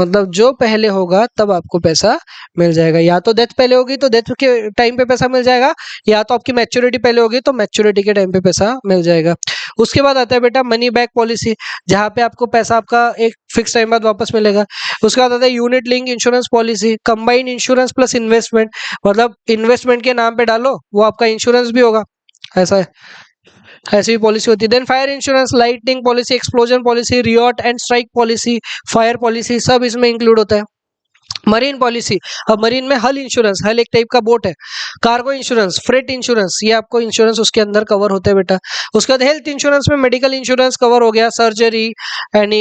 मतलब जो पहले होगा तब आपको पैसा मिल जाएगा। या तो डेथ पहले होगी तो डेथ के टाइम पे पैसा मिल जाएगा, या तो आपकी मैच्योरिटी पहले होगी तो मैच्योरिटी के टाइम पे पैसा मिल जाएगा। उसके बाद आता है बेटा मनी बैक पॉलिसी, जहाँ पे आपको पैसा आपका एक फिक्स टाइम बाद वापस मिलेगा। उसके बाद आता है unit link insurance policy, combined insurance plus investment, मतलब इन्वेस्टमेंट के नाम पे डालो वो आपका इंश्योरेंस भी होगा, ऐसा है, ऐसी भी पॉलिसी होती है। Then fire insurance, lightning policy, explosion policy, riot and strike policy, fire policy, सब इसमें इंक्लूड होता है। मरीन पॉलिसी, अब मरीन में हल इंश्योरेंस, हल एक टाइप का बोट है। कार्गो इंश्योरेंस, फ्रेट इंश्योरेंस, ये आपको इंश्योरेंस उसके अंदर कवर होते हैं बेटा। उसके बाद हेल्थ इंश्योरेंस में मेडिकल इंश्योरेंस कवर हो गया, surgery and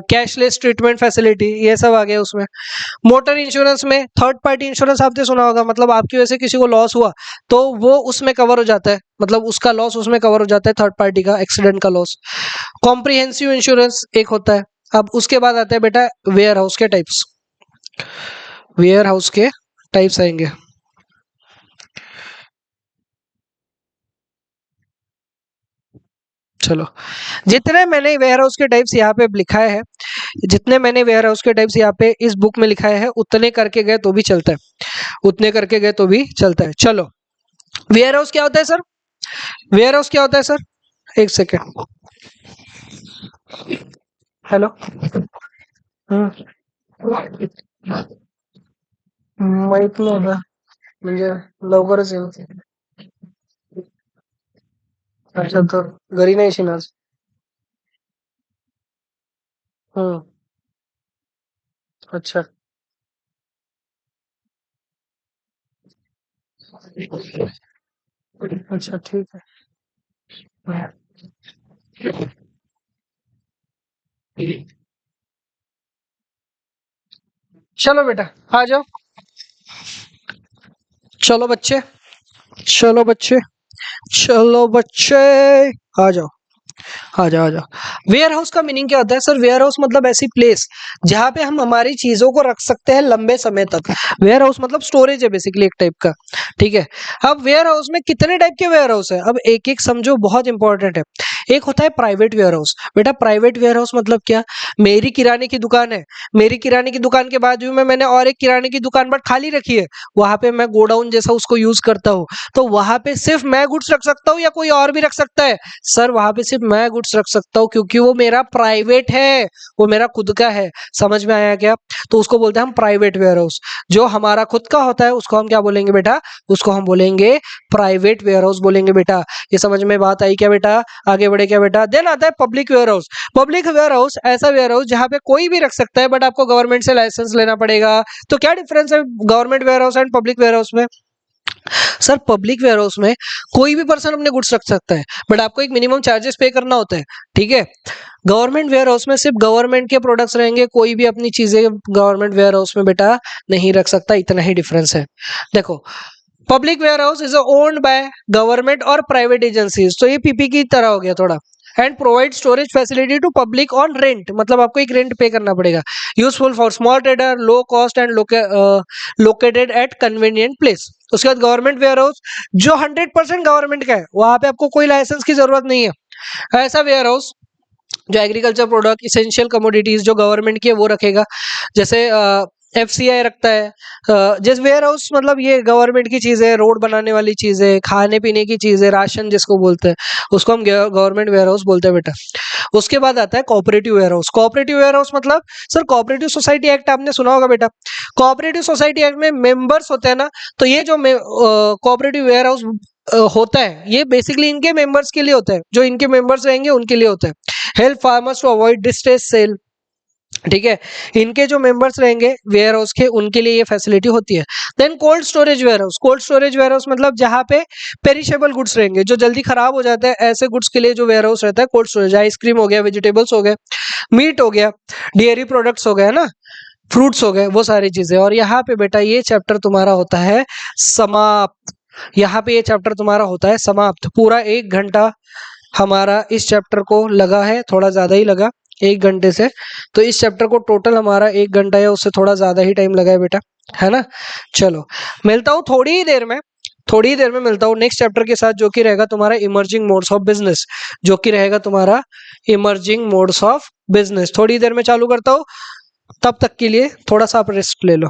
cashless treatment facility, ये सब आ गया उसमें। मोटर इंश्योरेंस में थर्ड पार्टी इंश्योरेंस आपने सुना होगा, मतलब आपकी वजह से किसी को लॉस हुआ तो वो उसमें कवर हो जाता है, मतलब उसका लॉस उसमें कवर हो जाता है, थर्ड पार्टी का एक्सीडेंट का लॉस। कॉम्प्रिहेंसिव इंश्योरेंस एक होता है। अब उसके बाद आते हैं बेटा वेयर हाउस के टाइप्स, वेयर हाउस के टाइप्स आएंगे। चलो, जितने मैंने वेयर हाउस के टाइप्स यहाँ पे लिखाए हैं, जितने मैंने वेयर हाउस के टाइप्स यहाँ पे इस बुक में लिखाए हैं, उतने करके गए तो भी चलता है, उतने करके गए तो भी चलता है। चलो, वेयर हाउस क्या होता है सर? वेयर हाउस क्या होता है सर? एक सेकेंड, हॅलो, माहित नव्हतं, म्हणजे लवकरच येईल. अच्छा, तर घरी नाही येशील आज? हम्म, अच्छा, अच्छा ठीक है। चलो बेटा आ जाओ, चलो बच्चे, चलो बच्चे, चलो बच्चे, आ जाओ, आ जाओ, आ जाओ। वेयर हाउस का मीनिंग क्या होता है सर? वेयर हाउस मतलब ऐसी प्लेस जहां पे हम हमारी चीजों को रख सकते हैं लंबे समय तक। वेयर हाउस मतलब स्टोरेज है बेसिकली एक टाइप का, ठीक है। अब वेयर हाउस में कितने टाइप के वेयर हाउस है, अब एक एक समझो, बहुत इंपॉर्टेंट है। एक होता है प्राइवेट वेयर हाउस। बेटा प्राइवेट वेयर हाउस मतलब क्या? मेरी किराने की दुकान है, मेरी किराने की दुकान के बाजू में मैंने और एक किराने की दुकान बट खाली रखी है, वहां पे मैं गोडाउन जैसा उसको यूज करता हूँ, तो वहां पे सिर्फ मैं गुड्स रख सकता हूँ या कोई और भी रख सकता है? सर वहां पे सिर्फ मैं गुड्स रख सकता हूँ, क्योंकि वो मेरा प्राइवेट है, वो मेरा खुद का है। समझ में आया क्या? तो उसको बोलते हैं हम प्राइवेट वेयर हाउस। जो हमारा खुद का होता है उसको हम क्या बोलेंगे बेटा? उसको हम बोलेंगे प्राइवेट वेयर हाउस बोलेंगे बेटा। ये समझ में बात आई क्या बेटा? आगे बढ़े क्या बेटा? देन आता है public warehouse. Public warehouse ऐसा वेयर हाउस जहां पे कोई भी रख सकता है, बट आपको गवर्नमेंट से लाइसेंस लेना पड़ेगा। तो क्या डिफरेंस है government warehouse and public warehouse में? सर पब्लिक वेयर हाउस में कोई भी पर्सन अपने गुड्स रख सकता है, बट आपको एक मिनिमम चार्जेस पे करना होता है, ठीक है। गवर्नमेंट वेयर हाउस में सिर्फ गवर्नमेंट के प्रोडक्ट्स रहेंगे, कोई भी अपनी चीजें गवर्नमेंट वेयर हाउस में बेटा नहीं रख सकता, इतना ही डिफरेंस है। देखो, public warehouse is owned by government और प्राइवेट एजेंसीज, तो ये पीपी की तरह हो गया थोड़ा। And provide storage facility to public on rent, मतलब आपको एक रेंट पे करना पड़ेगा। Useful for small trader, low cost and located at convenient place. उसके बाद गवर्नमेंट वेयर हाउस जो 100% गवर्नमेंट का है, वहां पे आपको कोई लाइसेंस की जरूरत नहीं है। ऐसा वेयर हाउस जो एग्रीकल्चर प्रोडक्ट, इसेंशियल कमोडिटीज जो गवर्नमेंट की है वो रखेगा, जैसे एफसीआई रखता है। जैसे वेयर हाउस मतलब ये गवर्नमेंट की चीजें, रोड बनाने वाली चीजें, खाने पीने की चीजें, राशन जिसको बोलते हैं, उसको हम गवर्नमेंट वेयर हाउस बोलते हैं बेटा। उसके बाद आता है cooperative warehouse. Cooperative warehouse मतलब सर कोऑपरेटिव सोसाइटी एक्ट आपने सुना होगा बेटा। कोऑपरेटिव सोसाइटी एक्ट में मेंबर्स होते हैं ना, तो ये जो कोऑपरेटिव वेयर हाउस होता है, ये बेसिकली इनके मेंबर्स के लिए होता है, जो इनके मेंबर्स रहेंगे उनके लिए होता है। Help farmers to avoid distress sale, ठीक है, इनके जो मेंबर्स रहेंगे वेयर हाउस के, उनके लिए ये फैसिलिटी होती है। Then cold storage warehouse. Cold storage warehouse मतलब जहां पे पेरिशेबल गुड्स रहेंगे, जो जल्दी खराब हो जाते हैं, ऐसे गुड्स के लिए जो वेयर हाउस रहता है कोल्ड स्टोरेज। आइसक्रीम हो गया, वेजिटेबल्स हो गए, मीट हो गया, डेयरी प्रोडक्ट्स हो गए ना, फ्रूट्स हो गए, वो सारी चीजें। और यहाँ पे बेटा ये चैप्टर तुम्हारा होता है समाप्त। यहाँ पे ये चैप्टर तुम्हारा होता है समाप्त। पूरा 1 घंटा हमारा इस चैप्टर को लगा है, थोड़ा ज्यादा ही लगा 1 घंटे से। तो इस चैप्टर को टोटल हमारा 1 घंटा या उससे थोड़ा ज्यादा ही टाइम लगा है बेटा, है ना। चलो, मिलता हूँ थोड़ी ही देर में थोड़ी ही देर में मिलता हूँ नेक्स्ट चैप्टर के साथ, जो कि रहेगा तुम्हारा इमर्जिंग मोड्स ऑफ बिजनेस, जो कि रहेगा तुम्हारा इमर्जिंग मोड्स ऑफ बिजनेस। थोड़ी देर में चालू करता हूँ, तब तक के लिए थोड़ा सा आप रेस्ट ले लो।